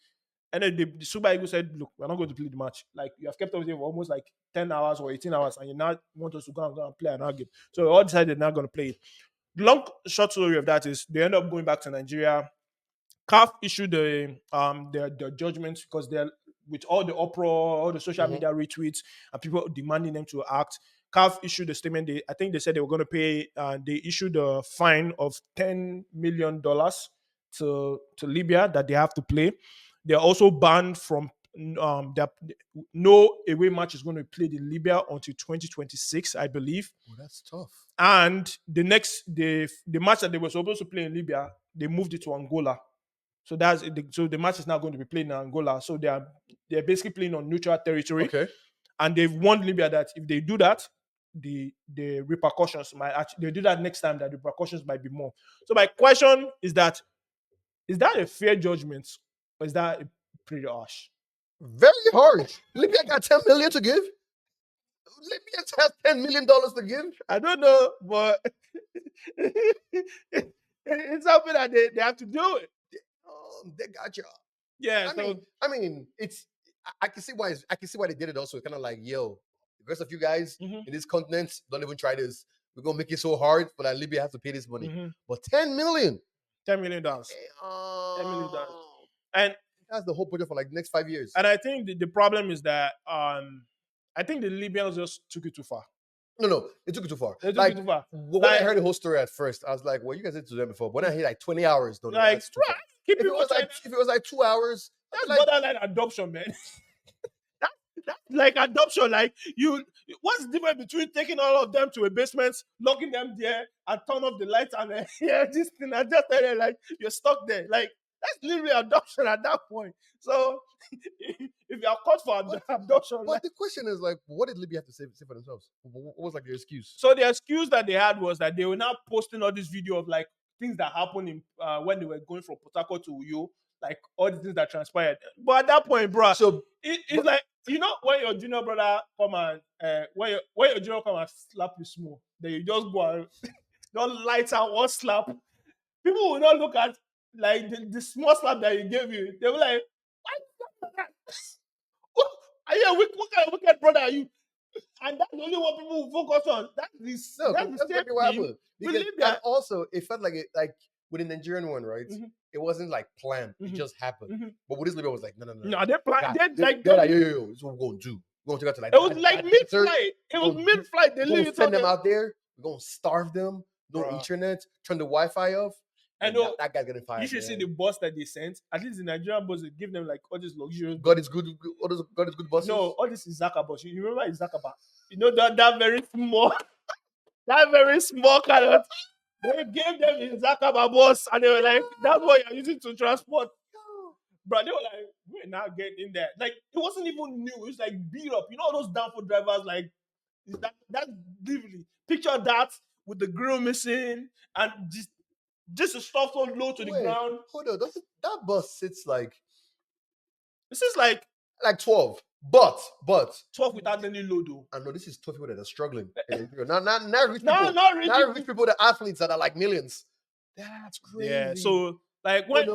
[SPEAKER 1] And then the Super Eagles said, look, we're not going to play the match. Like, you have kept us here for almost like 10 hours or 18 hours and you now want us to go and play another game. So we all decided they're not going to play it. The short story of that is they end up going back to Nigeria. CAF issued their judgments because they're with all the uproar, all the social media retweets, and people demanding them to act. CAF issued a statement. I think they said they were going to pay. They issued a fine of $10 million to Libya that they have to play. They're also banned from no away match is going to be played in Libya until 2026, I believe.
[SPEAKER 2] Oh, that's tough.
[SPEAKER 1] And the match that they were supposed to play in Libya, they moved it to Angola. So the match is now going to be played in Angola. So they're basically playing on neutral territory.
[SPEAKER 2] Okay.
[SPEAKER 1] And they've warned Libya that if they do that, the repercussions might actually, they do that next time, that the repercussions might be more. So my question is that a fair judgment or is that pretty harsh?
[SPEAKER 2] Very harsh. Libya got 10 million to give. Libya has $10 million to give.
[SPEAKER 1] I don't know, but it's something that they have to do it.
[SPEAKER 2] They got you.
[SPEAKER 1] Yeah.
[SPEAKER 2] I mean, it's. I can see why they did it. Also, it's kind of like, yo, the rest of you guys in this continent, don't even try this. We're gonna make it so hard, but that Libya has to pay this money. But $10 million.
[SPEAKER 1] $10 million. $10 million. And
[SPEAKER 2] that's the whole project for like the next 5 years.
[SPEAKER 1] And I think the problem is that I think the Libyans just took it too far.
[SPEAKER 2] No, it took it too far.
[SPEAKER 1] They took it too far.
[SPEAKER 2] When I heard the whole story at first, I was like, well, you guys did it to them before. But when I hear like 20 hours, don't
[SPEAKER 1] like,
[SPEAKER 2] if it was like 2 hours,
[SPEAKER 1] that's like borderline adoption, man. That's like adoption. Like, what's the difference between taking all of them to a basement, locking them there, and turn off the lights and this thing, and just tell them like you're stuck there. Like, that's literally adoption at that point. So if you are caught for adoption,
[SPEAKER 2] but the question is like, what did Libya have to say for themselves? What was like their excuse?
[SPEAKER 1] So the excuse that they had was that they were now posting all this video of like things that happened in when they were going from Port Harcourt to Uyo, like all the things that transpired. But at that point, bro, so it's like, you know, when your junior brother come and when your junior come and slap you small, then you just go and don't light out one slap. People will not look at like the small slap that he gave you. They were like, are you what kind of wicked brother are you? And that's the only one people will focus on. That's exactly what happened.
[SPEAKER 2] And also, it felt like with the Nigerian one, right? It wasn't like planned. It just happened. But with this Libya was like, no.
[SPEAKER 1] No, they planned.
[SPEAKER 2] They're like, yo, this is what we're going to do. We're going to go to like
[SPEAKER 1] it was like mid-flight. It was mid-flight. They
[SPEAKER 2] literally send them out there. We're going to starve them. No internet. Turn the Wi-Fi off.
[SPEAKER 1] I know
[SPEAKER 2] that guy's getting fired.
[SPEAKER 1] You should see the bus that they sent. At least the Nigerian bus, they give them like all these luxurious.
[SPEAKER 2] God is good. God is good buses.
[SPEAKER 1] No, all this is Zaka bus. You remember Zaka bus? You know that very small, that very small kind of. They gave them the Zaka bus, and they were like, "That's what you're using to transport." Bro, they were like, "We're not getting that." Like it wasn't even new. It was like beat up. You know all those downfall drivers like. That's literally picture that with the grill missing and just the stuff so low to the ground.
[SPEAKER 2] Hold on, that bus sits like
[SPEAKER 1] this is like
[SPEAKER 2] 12, but
[SPEAKER 1] 12 without any load though.
[SPEAKER 2] I know this is 12 people that are struggling. not rich people. Not rich people, the athletes that are like millions. That's crazy.
[SPEAKER 1] Yeah, so like when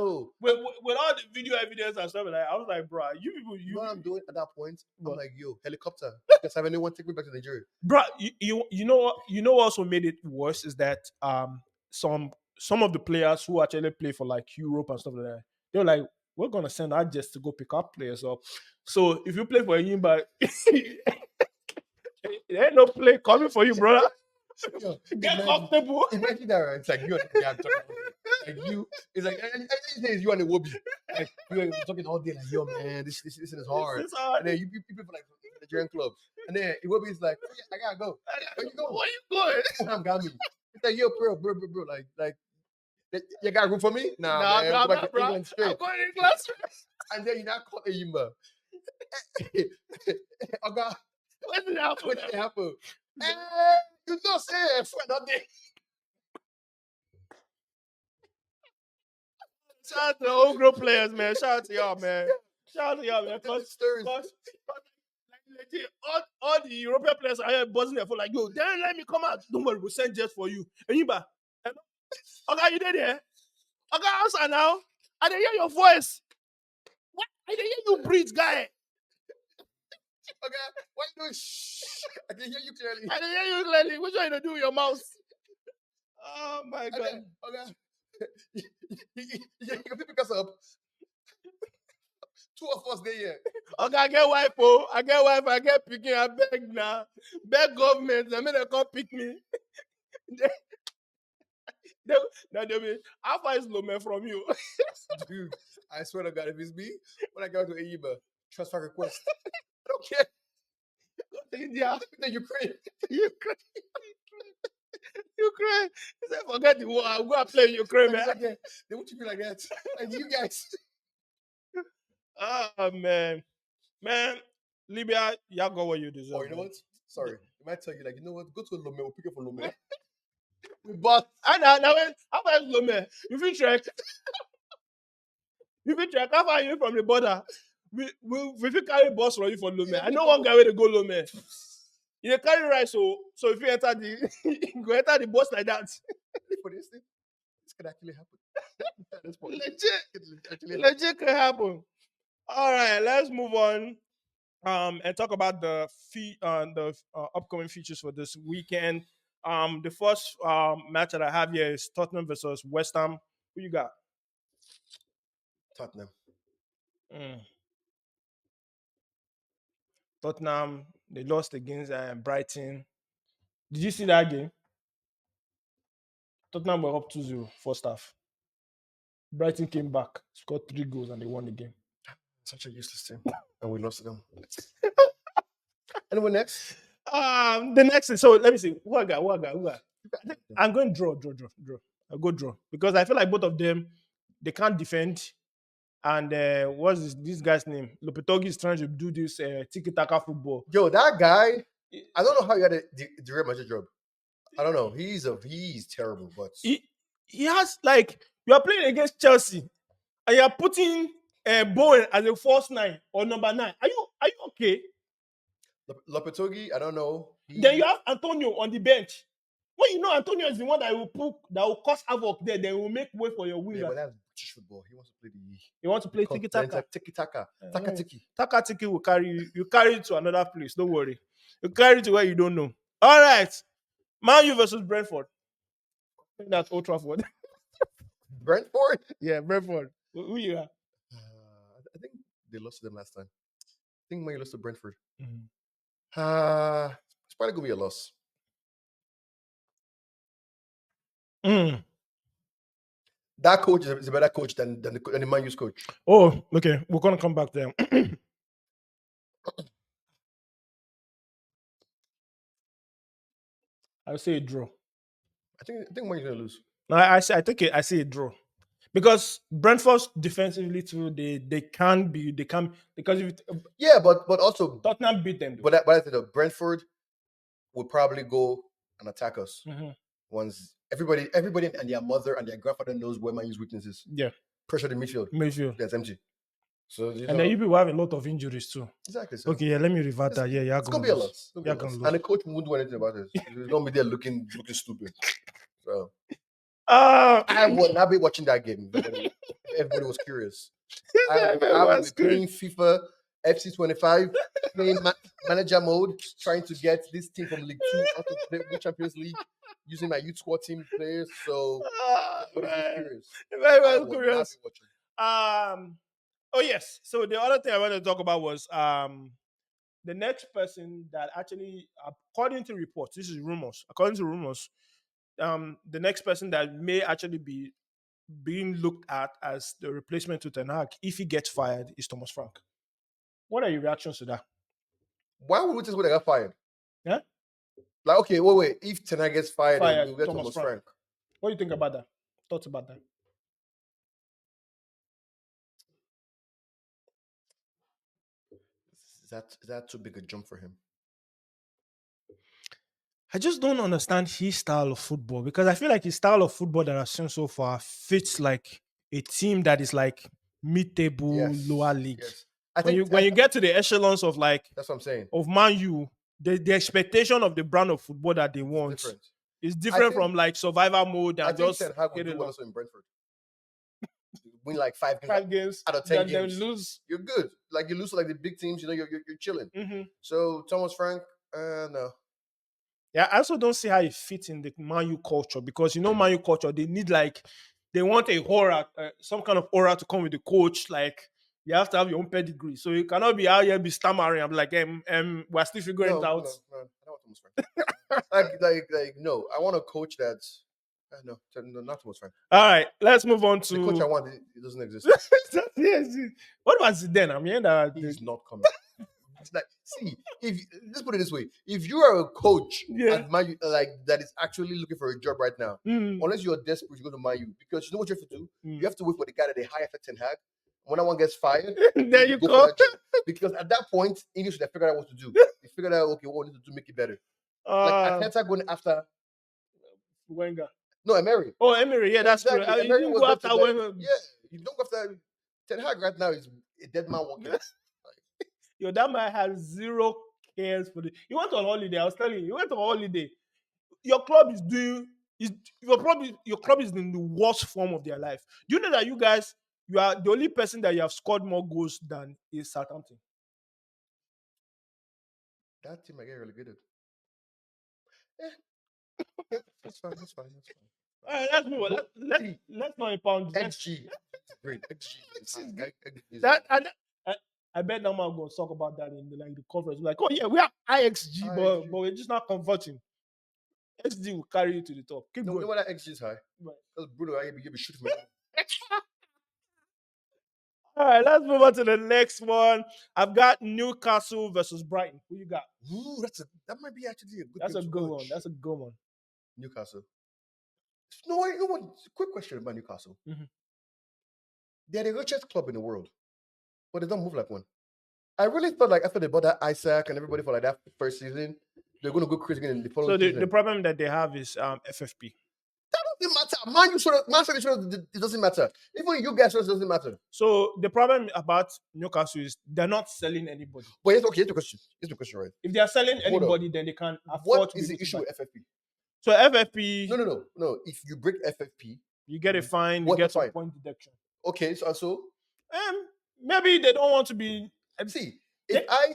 [SPEAKER 1] with all the video evidence and stuff, like I was like, bro, you people, you
[SPEAKER 2] know what I'm doing at that point? I'm like, yo, helicopter. Just have anyone take me back to Nigeria,
[SPEAKER 1] bro. You know what? You know what also made it worse is that some of the players who actually play for like Europe and stuff like that, they're like, we're gonna send our just to go pick up players up. So if you play for a Yimba, there ain't no play coming for you, brother. Yo, get comfortable.
[SPEAKER 2] Imagine that, right? It's like you and the guy talking like you. It's like everything is you and the Wobby. Like you are talking all day, like yo man, this is hard. And then you people like the Nigerian club, and then Wobby is like, oh, yeah, I gotta go. Where you going?
[SPEAKER 1] Where you going?
[SPEAKER 2] I'm got me. It's like yo, bro, like you got room for me? Nah, man, go back to England straight.
[SPEAKER 1] I'm going to England straight.
[SPEAKER 2] And then you not call Yimba. Oh God,
[SPEAKER 1] what did happen?
[SPEAKER 2] You know, say friend not there.
[SPEAKER 1] Shout out to the old group players, man. Shout out to y'all, man. Cause all the European players are here buzzing their phone like, yo, then let me come out. Don't worry, we'll send jets for you. And you back. Okay, you did there. Okay, answer now. I didn't hear your voice. What? I didn't hear you breathe, guy.
[SPEAKER 2] Okay, why you doing shh? I can hear you clearly.
[SPEAKER 1] I can hear you clearly. What you trying to do with your mouth? Oh my God.
[SPEAKER 2] Okay. You can pick us up. Two of us there here.
[SPEAKER 1] Okay, I get wife, I get picking, I beg now. Beg government, I mean they come pick me. They'll be, how far is Lome from you?
[SPEAKER 2] Dude, I swear to God, if it's me, when I go to Ayiba, transfer request. I don't care.
[SPEAKER 1] Go to India.
[SPEAKER 2] Ukraine.
[SPEAKER 1] Ukraine. He said, forget the war. I'll go and play in Ukraine, man.
[SPEAKER 2] They want to be like that. Like you guys.
[SPEAKER 1] Oh, man. Man, Libya, y'all got what you deserve.
[SPEAKER 2] Oh, you know what? Sorry. I might tell you, like, you know what? Go to Lome. We'll pick it for Lome. But
[SPEAKER 1] now how far is Lome? You feel check. How far are you from the border? We feel carry bus for you for Lome. I know one guy where to go Lome. You carry rice, so if you enter you go enter the bus like that.
[SPEAKER 2] For this thing, this could actually happen.
[SPEAKER 1] Legit can happen. All right, let's move on. And talk about the upcoming features for this weekend. The first match that I have here is Tottenham versus West Ham. Who you got?
[SPEAKER 2] Tottenham.
[SPEAKER 1] Tottenham, they lost against Brighton. Did you see that game? Tottenham were up 2-0 first half. Brighton came back, scored 3 goals, and they won the game.
[SPEAKER 2] Such a useless team. And we lost to them. Anyone next?
[SPEAKER 1] The next is, so let me see. Who I got? I'm going draw. I'll go draw. Because I feel like both of them, they can't defend. And what's this guy's name? Lopetegui is trying to do this tiki-taka football.
[SPEAKER 2] Yo, that guy, I don't know how he had the Real Madrid job. I don't know. He's terrible, but
[SPEAKER 1] he has, like, you are playing against Chelsea and you are putting Bowen as a false 9 or number 9. Are you okay?
[SPEAKER 2] Lopetegui, I don't know.
[SPEAKER 1] Then you have Antonio on the bench. Well, you know Antonio is the one that will cause havoc there. Then will make way for your winger.
[SPEAKER 2] Yeah, but that's British football. He
[SPEAKER 1] wants to play tiki-taka.
[SPEAKER 2] Tiki-taka.
[SPEAKER 1] Taka-tiki will carry you to another place. Don't worry. You carry it to where you don't know. All right. Man U versus Brentford. That's Old Trafford.
[SPEAKER 2] Brentford?
[SPEAKER 1] Yeah, Brentford. Who you are?
[SPEAKER 2] I think they lost to them last time. I think Man U lost to Brentford.
[SPEAKER 1] Mm-hmm.
[SPEAKER 2] It's probably gonna be a loss. That coach is a better coach than the Man U's coach.
[SPEAKER 1] Oh, okay. We're gonna come back there. I would say a draw.
[SPEAKER 2] I think Man U's gonna lose.
[SPEAKER 1] No, I see a draw. Because Brentford defensively too, they can because if
[SPEAKER 2] but also
[SPEAKER 1] Tottenham beat them.
[SPEAKER 2] But I think Brentford would probably go and attack us once everybody and their mother and their grandfather knows where Man U's weakness is.
[SPEAKER 1] Yeah,
[SPEAKER 2] pressure the midfield. That's empty. So
[SPEAKER 1] and then you people have a lot of injuries too.
[SPEAKER 2] Exactly. So.
[SPEAKER 1] Okay, yeah. Let me revert that. Yeah,
[SPEAKER 2] it's gonna be a loss. And the coach won't do anything about it. He's gonna be there looking stupid. So. I would not be watching that game. Everybody was curious. I was playing FIFA FC25, playing manager mode, trying to get this team from League 2 out of the Champions League, using my youth squad team players. So curious.
[SPEAKER 1] Very curious. Oh yes. So the other thing I wanted to talk about was the next person that actually, according to reports, this is rumors. According to rumors, the next person that may actually be being looked at as the replacement to Ten Hag if he gets fired is Thomas Frank. What are your reactions to that?
[SPEAKER 2] Why would we just when I got fired?
[SPEAKER 1] Yeah.
[SPEAKER 2] Like, okay, wait. If Ten Hag gets fired, we'll get Thomas Frank.
[SPEAKER 1] What do you think about that? Thoughts about that?
[SPEAKER 2] Is that too big a jump for him?
[SPEAKER 1] I just don't understand his style of football, because I feel like his style of football that I've seen so far fits like a team that is like mid-table, lower league. Yes. When you get to the echelons of like,
[SPEAKER 2] that's what I'm saying,
[SPEAKER 1] of Man U, the expectation of the brand of football that they want is different from like survival mode and just
[SPEAKER 2] Ten Hag would do well also in Brentford. Win like 5 games out of 10 games.
[SPEAKER 1] Lose.
[SPEAKER 2] You're good. Like you lose to like the big teams, you're chilling. So Thomas Frank, no.
[SPEAKER 1] Yeah, I also don't see how it fits in the Man U culture, because Man U culture, they want a aura, some kind of aura to come with the coach. Like you have to have your own pedigree, so you cannot be out here be stammering. I'm like, we're still figuring it out.
[SPEAKER 2] No, I don't want Thomas Frank. like no, I want a coach that's no, not Thomas Frank.
[SPEAKER 1] All right, let's move on to
[SPEAKER 2] the coach I want. It doesn't exist.
[SPEAKER 1] Yes. What about Zidane? I mean,
[SPEAKER 2] he's not coming. Like, see, let's put it this way: if you are a coach at Man U, like that is actually looking for a job right now, unless you're desperate, you go to Man U, because you know what you have to do. You have to wait for the guy that they hire for Ten Hag. When that one gets fired,
[SPEAKER 1] there you go.
[SPEAKER 2] Because at that point, English should have figured out what to do. They figured out, okay, what we need to do to make it better. Like Arteta going after
[SPEAKER 1] Wenger.
[SPEAKER 2] No, Emery.
[SPEAKER 1] Oh, Emery. Yeah, that's true. You didn't go after Wenger.
[SPEAKER 2] Yeah, you don't go after Ten Hag right now. Is a dead man walking.
[SPEAKER 1] Yo, that man has zero cares for the. You went on holiday. I was telling you, went on holiday. Your club is doing. Your club is in the worst form of their life. Do you know that you guys, you are the only person that you have scored more goals than is Southampton?
[SPEAKER 2] That team might get relegated. That's fine.
[SPEAKER 1] All right, let's move on. Let's not impound
[SPEAKER 2] XG. Great XG.
[SPEAKER 1] I bet no man will talk about that in the conference. Like, oh yeah, we have IXG, but we're just not converting. XG will carry you to the top. Keep going.
[SPEAKER 2] You know what that XG is high? Because Bruno, you'll be shooting me.
[SPEAKER 1] All right, let's move on to the next one. I've got Newcastle versus Brighton. Who you got?
[SPEAKER 2] Ooh, that might be actually a good.
[SPEAKER 1] That's a good one. That's a good one.
[SPEAKER 2] Newcastle. No, you know what? Quick question about Newcastle. They're the richest club in the world, but they don't move like one. I really thought like after they bought that Isaac and everybody for like that first season, they're going to go crazy again in the following season.
[SPEAKER 1] So the problem that they have is FFP.
[SPEAKER 2] That doesn't matter. Man City, it doesn't matter. Even you guys, it doesn't matter.
[SPEAKER 1] So the problem about Newcastle is they're not selling anybody.
[SPEAKER 2] But here's the question. Here's the question, right?
[SPEAKER 1] If they are selling anybody, then they can afford.
[SPEAKER 2] What is the issue with FFP?
[SPEAKER 1] So FFP.
[SPEAKER 2] No. If you break FFP,
[SPEAKER 1] you get a fine. You get some point deduction.
[SPEAKER 2] Okay, so
[SPEAKER 1] maybe they don't want to be.
[SPEAKER 2] See,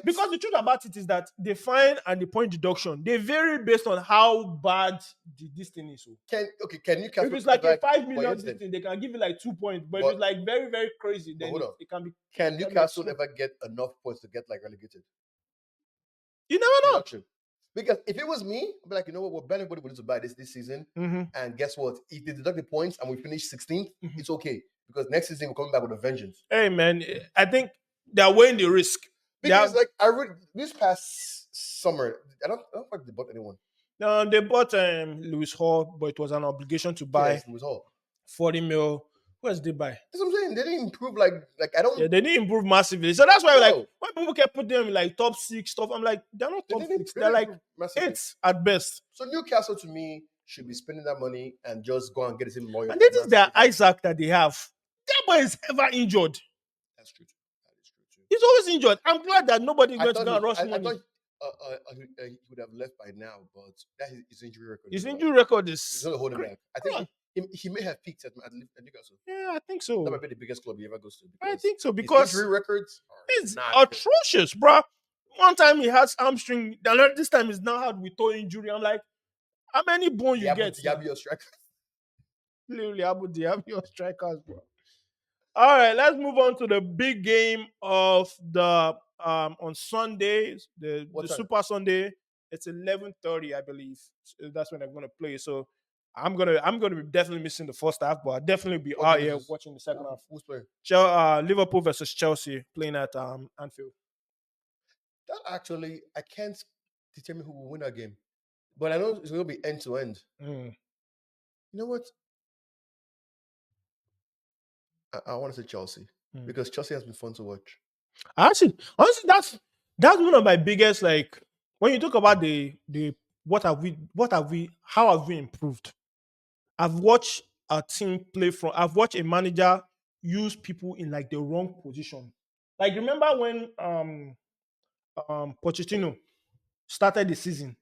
[SPEAKER 1] because the truth about it is that the fine and the point deduction, they vary based on how bad this thing is.
[SPEAKER 2] Can Newcastle?
[SPEAKER 1] If it's like a 5 million thing, they can give you like 2 points. But if it's like very, very crazy, then it can be.
[SPEAKER 2] Can Newcastle ever get enough points to get like relegated?
[SPEAKER 1] You never know.
[SPEAKER 2] Auction. Because if it was me, I'd be like, you know what? Well, everybody would to buy this season.
[SPEAKER 1] Mm-hmm.
[SPEAKER 2] And guess what? If they deduct the points and we finish 16th, it's okay. Because next season we're coming back with a vengeance.
[SPEAKER 1] Hey, man, I think they're weighing the risk.
[SPEAKER 2] Because, like, I read this past summer, I don't think they bought anyone.
[SPEAKER 1] No, they bought Lewis Hall, but it was an obligation to buy.
[SPEAKER 2] Yes, Lewis Hall.
[SPEAKER 1] 40 mil. Who else did they buy?
[SPEAKER 2] That's what I'm saying. They didn't improve like I don't.
[SPEAKER 1] Yeah, they didn't improve massively. So that's why, like, when people can put them in like top 6 stuff, I'm like, they're not top 6. They're like 8 at best.
[SPEAKER 2] So Newcastle to me should be spending that money and just go and get his lawyer.
[SPEAKER 1] And this is their Isaac that they have. That boy is ever injured.
[SPEAKER 2] That's true. That is true too.
[SPEAKER 1] He's always injured. I'm glad that nobody went to go and rush money.
[SPEAKER 2] I thought he would have left by now, but that his injury record.
[SPEAKER 1] His injury record is.
[SPEAKER 2] He's not holding back. I think he may have peaked at Newcastle.
[SPEAKER 1] Yeah, I think so.
[SPEAKER 2] That might be the biggest club he ever goes to.
[SPEAKER 1] I think so because
[SPEAKER 2] his injury records
[SPEAKER 1] is atrocious, bro. One time he has hamstring. This time he's now had with toe injury. I'm like, how many bones you get?
[SPEAKER 2] Diabio strikers.
[SPEAKER 1] Literally, Abu Diabio strikers, bro. All right, let's move on to the big game of the on Sunday, the Super Sunday. It's 11:30, I believe. So that's when I'm gonna play. So I'm gonna be definitely missing the first half, but I'll definitely be out here watching the second half.
[SPEAKER 2] Who's playing?
[SPEAKER 1] Liverpool versus Chelsea playing at Anfield.
[SPEAKER 2] That actually, I can't determine who will win that game, but I know it's going to be end to end. You know what? I want to say Chelsea because Chelsea has been fun to watch.
[SPEAKER 1] Honestly, that's one of my biggest, like, when you talk about the how have we improved? I've watched a team play I've watched a manager use people in like the wrong position. Like, remember when Pochettino started the season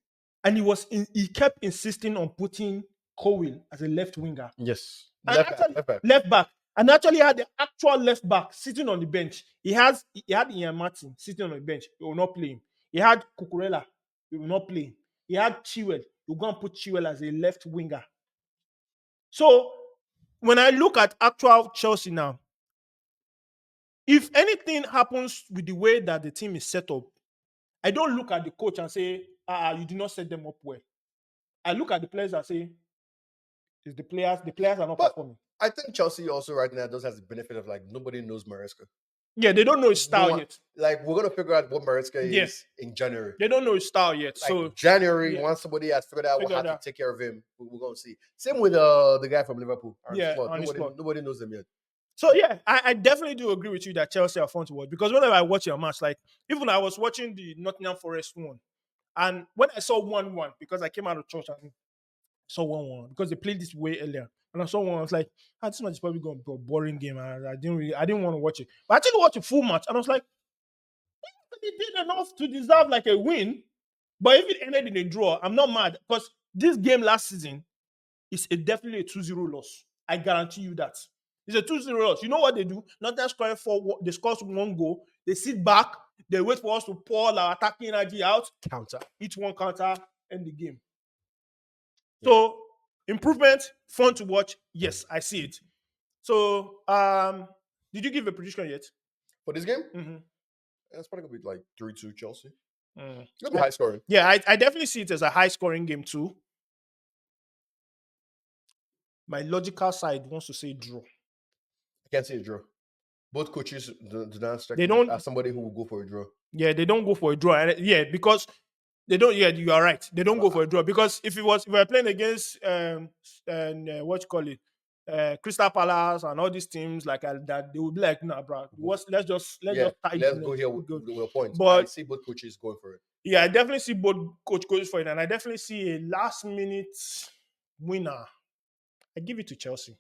[SPEAKER 1] and he kept insisting on putting Cowell as a left winger.
[SPEAKER 2] Yes.
[SPEAKER 1] Left back. And actually had the actual left back sitting on the bench. He had Ian Martin sitting on the bench. He will not play him. He had Cucurella. He will not play him. He had Chilwell. You're going to put Chilwell as a left winger. So when I look at actual Chelsea now, if anything happens with the way that the team is set up, I don't look at the coach and say, you did not set them up well. I look at the players and say, the players are not performing.
[SPEAKER 2] I think Chelsea also right now does have the benefit of, like, nobody knows Maresca.
[SPEAKER 1] Yeah, they don't know his style yet.
[SPEAKER 2] Like, we're going to figure out what Maresca is in January.
[SPEAKER 1] They don't know his style yet.
[SPEAKER 2] Like,
[SPEAKER 1] so
[SPEAKER 2] January, once somebody has figured out how to take care of him, we're going to see. Same with the guy from Liverpool. Nobody knows them yet.
[SPEAKER 1] So, yeah, I definitely do agree with you that Chelsea are fun to watch. Because whenever I watch a match, like, even I was watching the Nottingham Forest one, and when I saw 1-1, because I came out of church and saw 1-1, because they played this way earlier. And I saw one, I was like, this match is probably going to be a boring game. I didn't want to watch it. But I actually watched a full match, and I was like, they did enough to deserve like a win. But if it ended in a draw, I'm not mad. Because this game last season is definitely a 2-0 loss. I guarantee you that. It's a 2-0 loss. You know what they do? Not just scoring they score 1 goal. They sit back. They wait for us to pour our attacking energy out.
[SPEAKER 2] Counter.
[SPEAKER 1] Each one counter, end the game. Yeah. So, improvement, fun to watch. Yes, I see it. So, did you give a prediction yet
[SPEAKER 2] for this game?
[SPEAKER 1] Mm-hmm.
[SPEAKER 2] It's probably gonna be like 3-2 Chelsea. It's gonna be high scoring.
[SPEAKER 1] Yeah, I definitely see it as a high scoring game too. My logical side wants to say draw.
[SPEAKER 2] I can't see a draw. Both coaches do not strike
[SPEAKER 1] they don't
[SPEAKER 2] as somebody who will go for a draw.
[SPEAKER 1] Yeah, they don't go for a draw. And because they don't. Yeah, you are right. They don't go for a draw because if we're playing against Crystal Palace and all these teams like that, they would be like, nah, bro. Let's
[SPEAKER 2] go here with a point.
[SPEAKER 1] But
[SPEAKER 2] I see both coaches going for it.
[SPEAKER 1] Yeah, I definitely see both coaches for it, and I definitely see a last minute winner. I give it to Chelsea.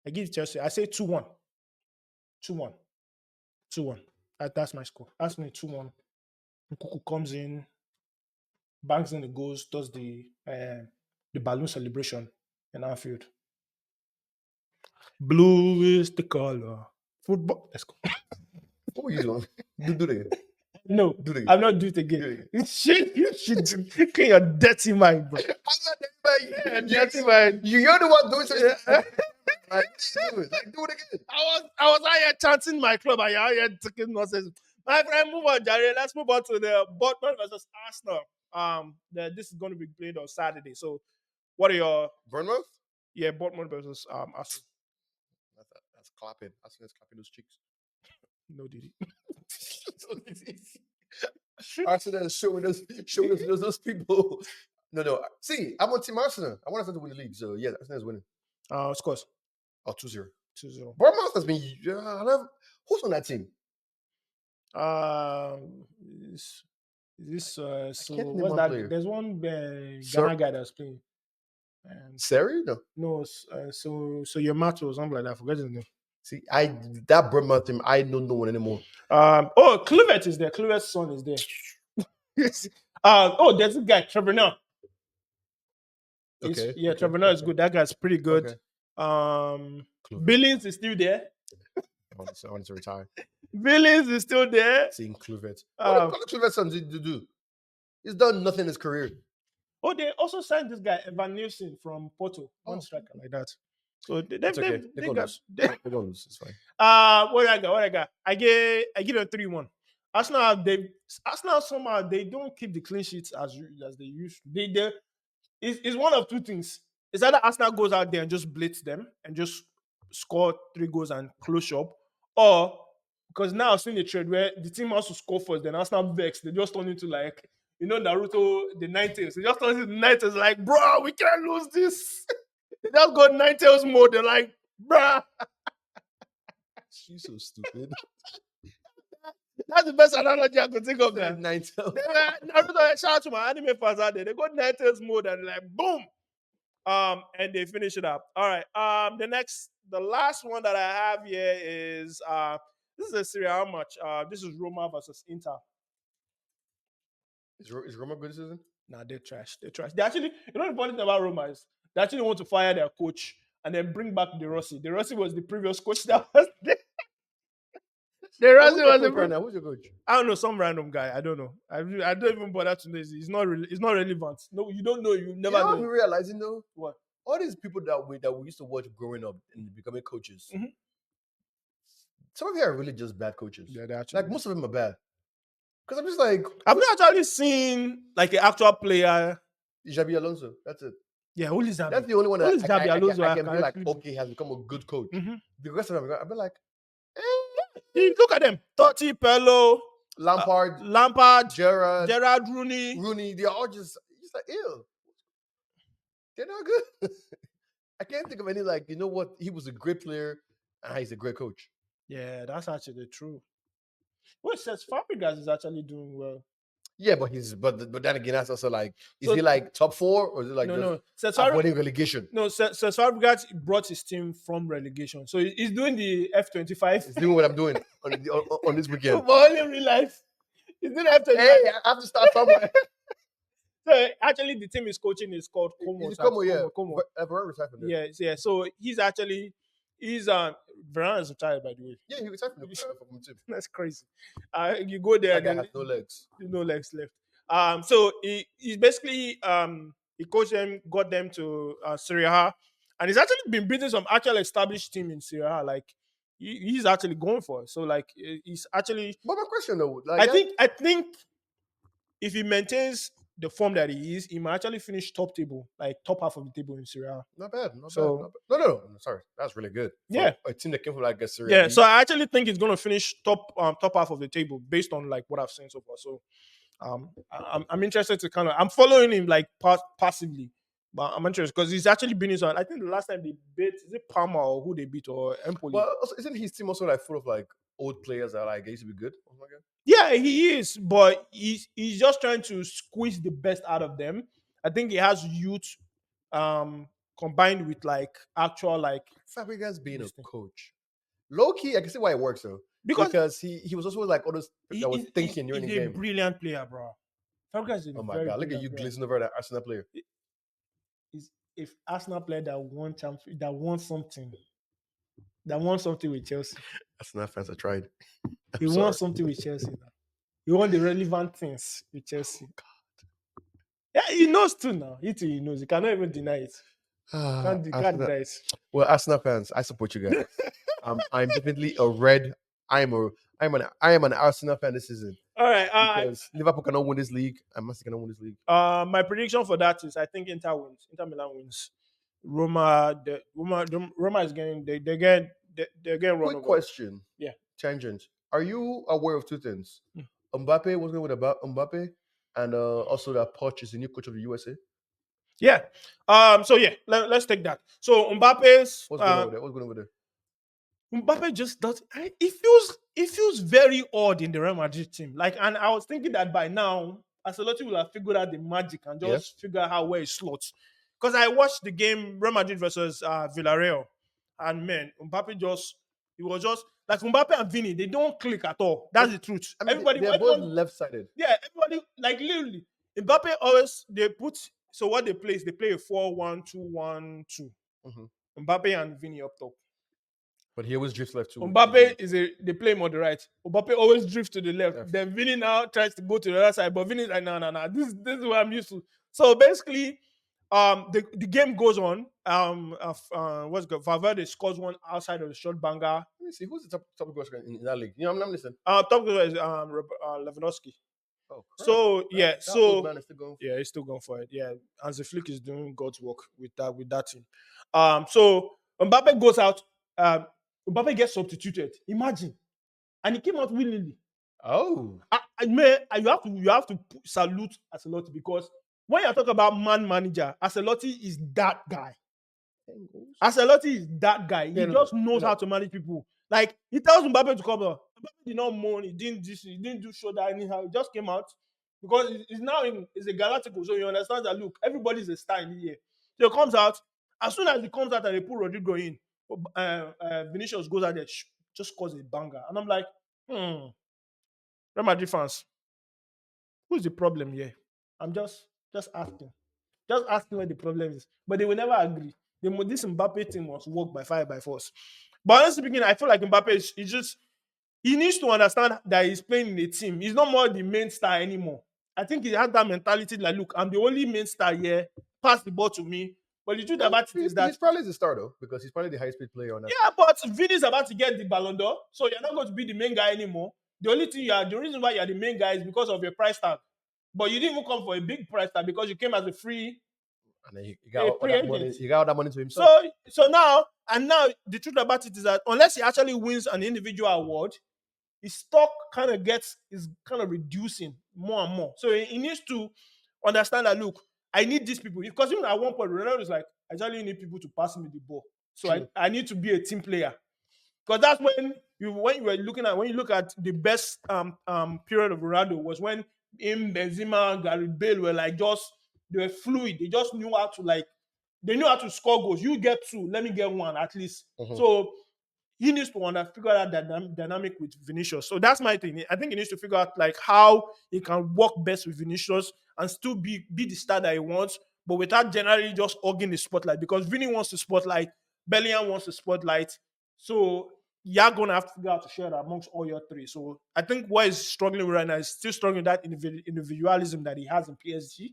[SPEAKER 1] I say 2-1. 2-1. That's my score. That's me 2-1. Nkuku comes in, bangs in the goals, does the balloon celebration in Anfield. Blue is the color. Football. Let's go.
[SPEAKER 2] What were you doing? Do it again.
[SPEAKER 1] No, do it again. I'm not doing it again. You should clean your dirty mind, bro.
[SPEAKER 2] I'm not dirty mind. You're the one doing something. Like, do it again.
[SPEAKER 1] I was out here chanting my club and you're out here taking nonsense. My friend, move on, Jared. Let's move on to the Bournemouth versus Arsenal. This is going to be played on Saturday. So, what are your
[SPEAKER 2] Bournemouth?
[SPEAKER 1] Yeah, Bournemouth versus Arsenal.
[SPEAKER 2] That's clapping. Arsenal's clapping those cheeks.
[SPEAKER 1] No, did he?
[SPEAKER 2] Arsenal is showing us those people. No. See, I'm on Team Arsenal. I want Arsenal to win the league. So yeah, Arsenal is winning.
[SPEAKER 1] Scores.
[SPEAKER 2] 2-0.
[SPEAKER 1] 2-0.
[SPEAKER 2] Bournemouth has been. Who's on that team?
[SPEAKER 1] What's that? Player. There's one Ghana guy that's playing.
[SPEAKER 2] Seri?
[SPEAKER 1] No. So your match or something like that. Forget his name.
[SPEAKER 2] See, that Bournemouth team, I don't know one anymore.
[SPEAKER 1] Kluivert is there. Kluivert's son is there. Yes. There's a guy, Trevor Noah.
[SPEAKER 2] Okay.
[SPEAKER 1] Trevor Noah is good. That guy's pretty good. Okay. Billings is still there.
[SPEAKER 2] I want to retire.
[SPEAKER 1] Billings is still there.
[SPEAKER 2] Seeing Kluivert. What did Kluivert's son do? He's done nothing in his career.
[SPEAKER 1] They also signed this guy, Evan Nielsen from Porto. One striker like that. So they're going to
[SPEAKER 2] lose. It's fine.
[SPEAKER 1] What I got? I give them 3-1. Arsenal somehow they don't keep the clean sheets as they used to. It's one of two things. It's either Arsenal goes out there and just blitz them and just score 3 goals and close shop, or because now I've seen a trade where the team has to score first, then Arsenal vex. They just turn into like Naruto the Ninetales. They just turn into the Ninetales like, bro, we can't lose this. They just got Ninetales mode. They're like, bruh.
[SPEAKER 2] She's so stupid.
[SPEAKER 1] That's the best analogy I could think of there.
[SPEAKER 2] Ninetales.
[SPEAKER 1] Naruto, shout out to my anime fans out there. They got Ninetales mode and like, boom. And they finish it up. All right. The last one that I have here is this is a Serie A match. This is Roma versus Inter.
[SPEAKER 2] Is Roma good this season?
[SPEAKER 1] Nah, they're trash. They actually, the funny thing about Roma is they actually want to fire their coach and then bring back De Rossi. De Rossi was the previous coach that was there. De Rossi was the previous.
[SPEAKER 2] Who's your coach?
[SPEAKER 1] I don't know, some random guy. I don't know. I don't even bother to know. It's not relevant. No, you don't know. You never know.
[SPEAKER 2] I'm realizing though.
[SPEAKER 1] What?
[SPEAKER 2] All these people that we used to watch growing up and becoming coaches. Mm-hmm. Some of them are really just bad coaches.
[SPEAKER 1] Yeah, they're actually
[SPEAKER 2] most of them are bad. Because I'm just like,
[SPEAKER 1] I've not actually seen like an actual player.
[SPEAKER 2] Xabi Alonso. That's it.
[SPEAKER 1] Yeah, who is that?
[SPEAKER 2] That's the only one
[SPEAKER 1] that I can
[SPEAKER 2] be like, okay, has become a good coach.
[SPEAKER 1] Mm-hmm.
[SPEAKER 2] The rest of them, I've been like,
[SPEAKER 1] look at them. Totti, Pello,
[SPEAKER 2] Lampard,
[SPEAKER 1] Gerrard, Rooney.
[SPEAKER 2] They're all just like, ew. They're not good. I can't think of any like, you know what? He was a great player and he's a great coach.
[SPEAKER 1] Yeah, that's actually true. Well, says Fabregas is actually doing well.
[SPEAKER 2] Yeah, but then again, that's also like, is he like top 4 or is it like avoiding relegation?
[SPEAKER 1] No, Cesc Fabregas brought his team from relegation, so he's doing the F25.
[SPEAKER 2] He's doing what I'm doing on this weekend.
[SPEAKER 1] But only in real life, he's doing F25.
[SPEAKER 2] Hey, I have to start somewhere.
[SPEAKER 1] So actually, the team is coaching is called Como.
[SPEAKER 2] Como.
[SPEAKER 1] Yeah. So he's Varane is retired, by the way.
[SPEAKER 2] Yeah, he retired from the team.
[SPEAKER 1] That's crazy. You go there
[SPEAKER 2] and has no legs.
[SPEAKER 1] No legs left. So he's basically he coached them, got them to Serie A, and he's actually been beating some actual established team in Serie A. Like he's actually going for it. So like he's actually.
[SPEAKER 2] But my question though,
[SPEAKER 1] like, I think if he maintains the form that he is, he might actually finish top half of the table in Serie A.
[SPEAKER 2] Not bad. No. Sorry, that's really good.
[SPEAKER 1] Yeah,
[SPEAKER 2] a team that came from like a Serie A.
[SPEAKER 1] Yeah, so I actually think he's going to finish top half of the table based on like what I've seen so far. So, I'm interested to I'm following him like passively, but I'm interested because he's actually been his. I think the last time they beat is it Parma or who they beat or Empoli.
[SPEAKER 2] Well, also, isn't his team also like full of like old players that like used to be good? Oh my God.
[SPEAKER 1] Yeah, he is, but he's just trying to squeeze the best out of them. I think he has youth, combined with like actual like
[SPEAKER 2] Fabregas being a coach. Low key, I can see why it works though. Because he was also like all those that was thinking during the game.
[SPEAKER 1] He's a brilliant player, bro. Fabregas is
[SPEAKER 2] oh my God! Look at you glazing over that Arsenal player.
[SPEAKER 1] If Arsenal player that wants something with Chelsea.
[SPEAKER 2] Arsenal fans are tried.
[SPEAKER 1] He wants something with Chelsea now. He wants the relevant things with Chelsea. God. Yeah, he knows too now. He knows. He cannot even deny it. Can't deny it.
[SPEAKER 2] Well, Arsenal fans, I support you guys. I'm definitely a red. I'm I am an Arsenal fan this season.
[SPEAKER 1] All right.
[SPEAKER 2] Because Liverpool cannot win this league, and Man City cannot win this league.
[SPEAKER 1] My prediction for that is I think Inter wins. Inter Milan wins. Roma is getting they're getting run over.
[SPEAKER 2] Quick question.
[SPEAKER 1] Yeah.
[SPEAKER 2] Tangent. Are you aware of two things? Mbappe was going with Mbappe, and also that Poch is the new coach of the USA.
[SPEAKER 1] Yeah. So yeah, let's take that. So Mbappe's
[SPEAKER 2] what's going on with it?
[SPEAKER 1] Mbappe just does. It feels very odd in the Real Madrid team. Like, and I was thinking that by now, Ancelotti will have figured out the magic and just figure out how where he slots. Because I watched the game Real Madrid versus Villarreal, and man, Mbappe it was just like Mbappe and Vini. They don't click at all. That's the truth.
[SPEAKER 2] I mean, they're both left-sided.
[SPEAKER 1] Yeah, everybody like literally. Mbappe always they put. So what they play is they play a 4-1-2-1-2. Mm-hmm. Mbappe and Vini up top.
[SPEAKER 2] But he always drifts left too.
[SPEAKER 1] Mbappe they play him on the right. Mbappe always drifts to the left. Then Vini now tries to go to the other side, but Vini is like, no. This is what I'm used to. So basically, the game goes on. What's good? Valverde scores one outside of the short banger.
[SPEAKER 2] Let me see who's the top goal scorer in that league. You know, I'm listening.
[SPEAKER 1] Top goal is Lewandowski.
[SPEAKER 2] Oh, crap.
[SPEAKER 1] So yeah,
[SPEAKER 2] that old man is still going
[SPEAKER 1] he's still going for it. Yeah, Hansi Flick is doing God's work with that team. So Mbappe goes out. Mbappe gets substituted. Imagine, and he came out willingly.
[SPEAKER 2] Oh,
[SPEAKER 1] you have to salute Ancelotti, because when you talk about manager, Ancelotti is that guy. Ancelotti is that guy. He just knows how to manage people. Like, he tells Mbappe to come out. Mbappe did not moan. He didn't do shoulder anyhow. He just came out because he's now is a Galactico. So you understand that, look, everybody's a star in the year. So he comes out. As soon as he comes out and they put Rodrigo in, Vinicius goes out there, just scores a banger. And I'm like, Real Madrid fans, who's the problem here? I'm just asking. Just asking what the problem is. But they will never agree. This Mbappe thing must work by fire, by force. But honestly speaking, I feel like Mbappe he needs to understand that he's playing in a team. He's not more the main star anymore. I think he has that mentality like, look, I'm the only main star here. Pass the ball to me. But the truth about it is that
[SPEAKER 2] he's probably the star though, because he's probably the highest paid player on that.
[SPEAKER 1] Yeah, team. But Vini's about to get the Ballon d'Or, so you're not going to be the main guy anymore. The reason why you're the main guy is because of your price tag. But you didn't even come for a big price tag because you came as a free.
[SPEAKER 2] And then he got all that money. He got all that money to himself.
[SPEAKER 1] So now the truth about it is that unless he actually wins an individual award, his stock is kind of reducing more and more. So he needs to understand that, look, I need these people. Because even at one point, Ronaldo is like, I actually need people to pass me the ball. So I need to be a team player. Because that's when you look at the best period of Ronaldo was when him, Benzema, Gary Bale were like they were fluid. They just knew how to score goals. You get two, let me get one at least. Mm-hmm. So he needs to figure out that dynamic with Vinicius. So that's my thing. I think he needs to figure out like how he can work best with Vinicius and still be the star that he wants, but without generally just hogging the spotlight. Because Vini wants the spotlight, Bellingham wants the spotlight. So you're gonna have to figure out to share that amongst all your three. So I think what he's struggling with right now is still struggling with that individualism that he has in PSG,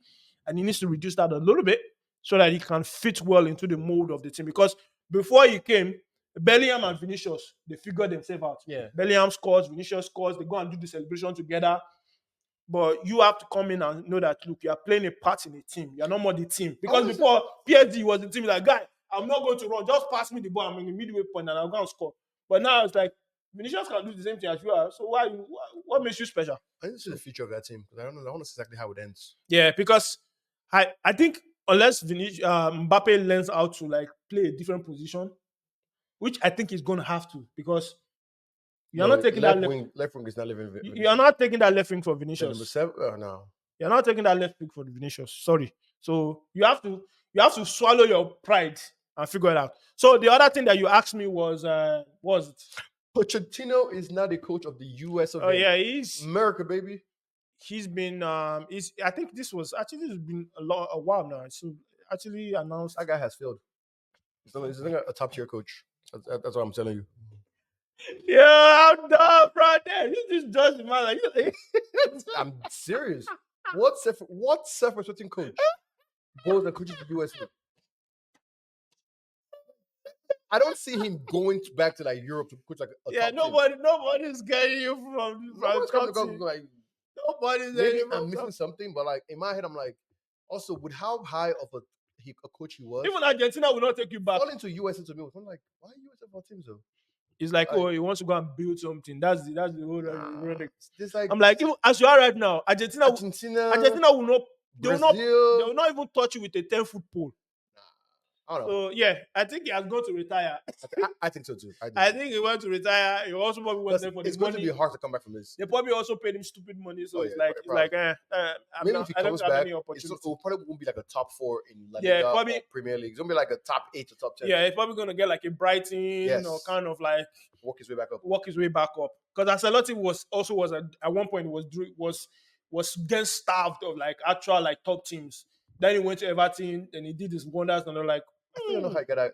[SPEAKER 1] and he needs to reduce that a little bit so that he can fit well into the mold of the team. Because before he came, Bellingham and Vinicius, they figured themselves out.
[SPEAKER 2] Yeah.
[SPEAKER 1] Bellingham scores, Vinicius scores, they go and do the celebration together. But you have to come in and know that, look, you are playing a part in a team. You're not more the team. Because before, PSG was the team like, guy, I'm not going to run. Just pass me the ball. I'm in the midway point and I'm going to score. But now it's like, Vinicius can do the same thing as you are. So what makes you special?
[SPEAKER 2] I think this is the future of that team. Because I don't know exactly how it ends.
[SPEAKER 1] Yeah, because I think unless Mbappe learns how to like play a different position, which I think he's going to have to, because you're not taking
[SPEAKER 2] left wing is not living.
[SPEAKER 1] You're not taking that left wing for Vinicius.
[SPEAKER 2] Number 7? Oh, no.
[SPEAKER 1] You're not taking that left wing for Vinicius. Sorry. So you have to swallow your pride and figure it out. So the other thing that you asked me was it?
[SPEAKER 2] Pochettino is now the coach of the US of
[SPEAKER 1] he's
[SPEAKER 2] America, baby.
[SPEAKER 1] He's been I think this has been a while now. It's actually announced.
[SPEAKER 2] That guy has failed. He's a top tier coach. That's what I'm telling you.
[SPEAKER 1] Yeah, I'm done, bro. You just judge man like
[SPEAKER 2] I'm serious. What self-respecting coach goes and coaches the US? I don't see him going back to like Europe to coach like a top
[SPEAKER 1] nobody's getting you from top team.
[SPEAKER 2] Like,
[SPEAKER 1] Nobody's
[SPEAKER 2] maybe I'm missing something, but like in my head, I'm like, also with how high of a coach he was,
[SPEAKER 1] even Argentina will not take you back.
[SPEAKER 2] Falling to US into me, I'm like, why US about teams though?
[SPEAKER 1] It's like, oh, he wants to go and build something. That's the whole.
[SPEAKER 2] Like,
[SPEAKER 1] I'm like, even as you are right now, Argentina will not. They will not even touch you with a 10-foot pole. So yeah, I think he has gone to retire.
[SPEAKER 2] I think so too.
[SPEAKER 1] I think he went to retire. He also probably went there for the money.
[SPEAKER 2] It's going to be hard to come back from this.
[SPEAKER 1] They probably also paid him stupid money, so
[SPEAKER 2] maybe if he comes back, it probably won't be like a top 4 in La Liga or Premier League. It's gonna be like a top 8 to top 10.
[SPEAKER 1] Yeah, he's probably gonna get like a Brighton or kind of like
[SPEAKER 2] work his way back up.
[SPEAKER 1] Because Ancelotti was at one point was getting starved of like actual like top teams. Then he went to Everton and he did his wonders, and they're like,
[SPEAKER 2] I don't know how I got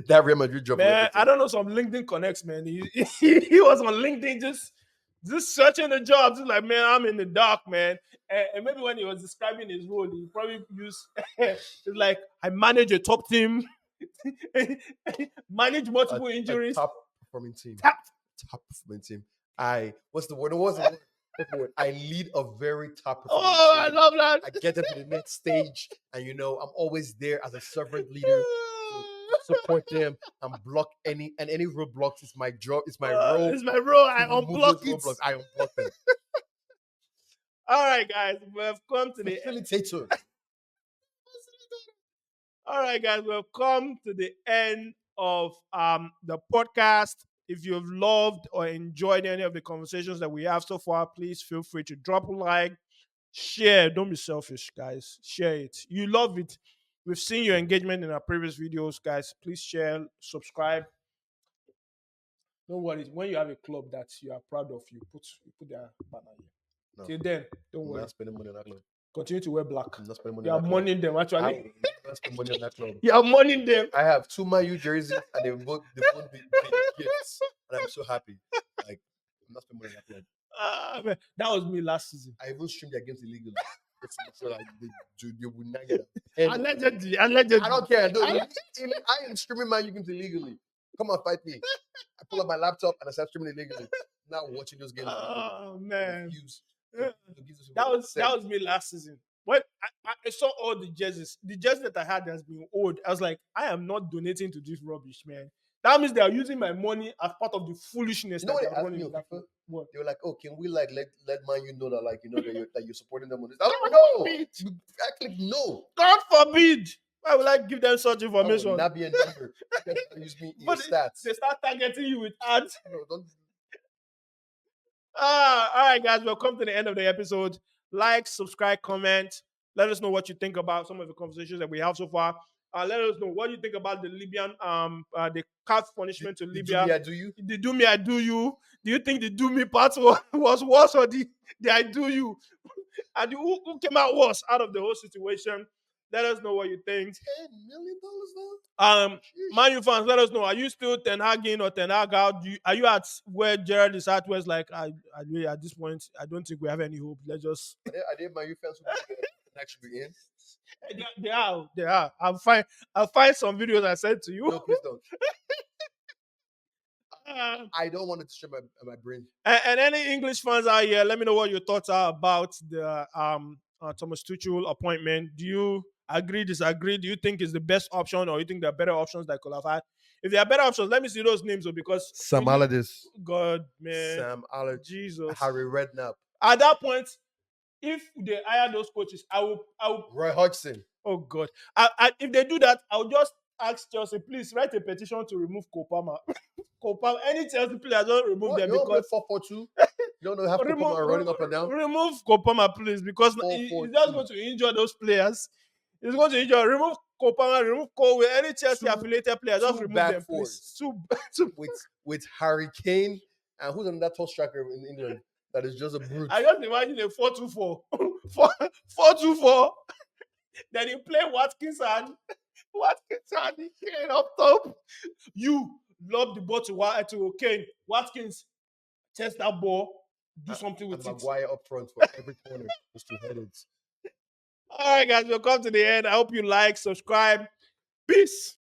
[SPEAKER 2] that Real Madrid job.
[SPEAKER 1] Man, I don't know, some LinkedIn connects, man. He was on LinkedIn just searching the jobs. He's like, man, I'm in the dark, man. And maybe when he was describing his role, he probably used it's like, I manage a top team, manage multiple injuries,
[SPEAKER 2] top performing team. What's the word? I lead a very top performing team.
[SPEAKER 1] I love that.
[SPEAKER 2] I get them to the next stage, and I'm always there as a servant leader to support them and block any roadblocks. It's my job. It's my role.
[SPEAKER 1] It's my role. I unblock it.
[SPEAKER 2] I unblock them.
[SPEAKER 1] All right, guys, we've come to the
[SPEAKER 2] facilitator.
[SPEAKER 1] All right, guys, we've come to the end of the podcast. If you've loved or enjoyed any of the conversations that we have so far, please feel free to drop a like, share. Don't be selfish, guys. Share it. You love it. We've seen your engagement in our previous videos, guys. Please share, subscribe. Don't worry. When you have a club that you are proud of, you put their banner here. No. Till then, don't worry.
[SPEAKER 2] I'm not spending money on that club.
[SPEAKER 1] Continue to wear black.
[SPEAKER 2] I'm not spending money
[SPEAKER 1] on that club. You're mourning them, actually.
[SPEAKER 2] I'm not spending money on that club.
[SPEAKER 1] You're mourning them.
[SPEAKER 2] I have 2 Man U jerseys, and they've both been gifts, and I'm so happy. Like, I'm not spending money on that club.
[SPEAKER 1] Man, that was me last season.
[SPEAKER 2] I even streamed their games illegally. So like they would not get it.
[SPEAKER 1] Allegedly.
[SPEAKER 2] I don't care. I am streaming Man U games illegally. Come on, fight me. I pull up my laptop and I start streaming illegally. Now watching those games.
[SPEAKER 1] Oh man. That was me last season. When I saw all the jerseys that I had has been old. I was like, I am not donating to this rubbish, man. That means they are using my money as part of the foolishness.
[SPEAKER 2] You know what they asked me? What? They were like, "Oh, can we like let Man U know that like that you're supporting them on this?" I was like, "No, I click no.
[SPEAKER 1] God forbid. Why would I give them such information?
[SPEAKER 2] Oh, not be a number. Use me in your stats.
[SPEAKER 1] They start targeting you with ads. No, don't. All right, guys. We'll come to the end of the episode. Like, subscribe, comment. Let us know what you think about some of the conversations that we have so far. Let us know what you think about the Libyan, the cat punishment to Libya.
[SPEAKER 2] The do me, I do you.
[SPEAKER 1] The do me, I do you. Do you think the do me part was worse or the I do you? And who came out worse out of the whole situation? Let us know what you think.
[SPEAKER 2] $10 million now?
[SPEAKER 1] Man U fans, let us know. Are you still Ten Hag in or Ten Hag out? Are you at where Gerrard is at? Where it's like, at this point, I don't think we have any hope. Let's just.
[SPEAKER 2] Are they Man U fans who actually be in?
[SPEAKER 1] They are. I'll find some videos I sent to you.
[SPEAKER 2] No, please don't. I don't want it to share my brain.
[SPEAKER 1] And any English fans out here, let me know what your thoughts are about the Thomas Tuchel appointment. Do you agree, disagree? Do you think it's the best option, or you think there are better options that could have had? If there are better options, let me see those names, because
[SPEAKER 2] Sam Allardyce,
[SPEAKER 1] God, man,
[SPEAKER 2] Sam Allardyce,
[SPEAKER 1] Jesus,
[SPEAKER 2] Harry Redknapp.
[SPEAKER 1] At that point, if they hire those coaches, I will.
[SPEAKER 2] Roy Hodgson.
[SPEAKER 1] Oh God! If they do that, I'll just ask Chelsea, please write a petition to remove Kopama. Kopama, any Chelsea player, don't remove them because
[SPEAKER 2] 4-4-2. You don't have Kopama running up and down.
[SPEAKER 1] Remove Kopama, please, because he's just going to injure those players. He's going to injure. Remove Kopama, remove Cole. Any Chelsea affiliated player, just remove them, please.
[SPEAKER 2] With Harry Kane and who's another top striker in England that is just a brute.
[SPEAKER 1] I just imagine a 4-2-4. 4-2-4. Then you play Watkins and Kane up top. You lob the ball to Kane. Watkins, test that ball, do something with it.
[SPEAKER 2] Maguire up front for every corner. Just to head it.
[SPEAKER 1] All right, guys, we'll come to the end. I hope you like, subscribe. Peace.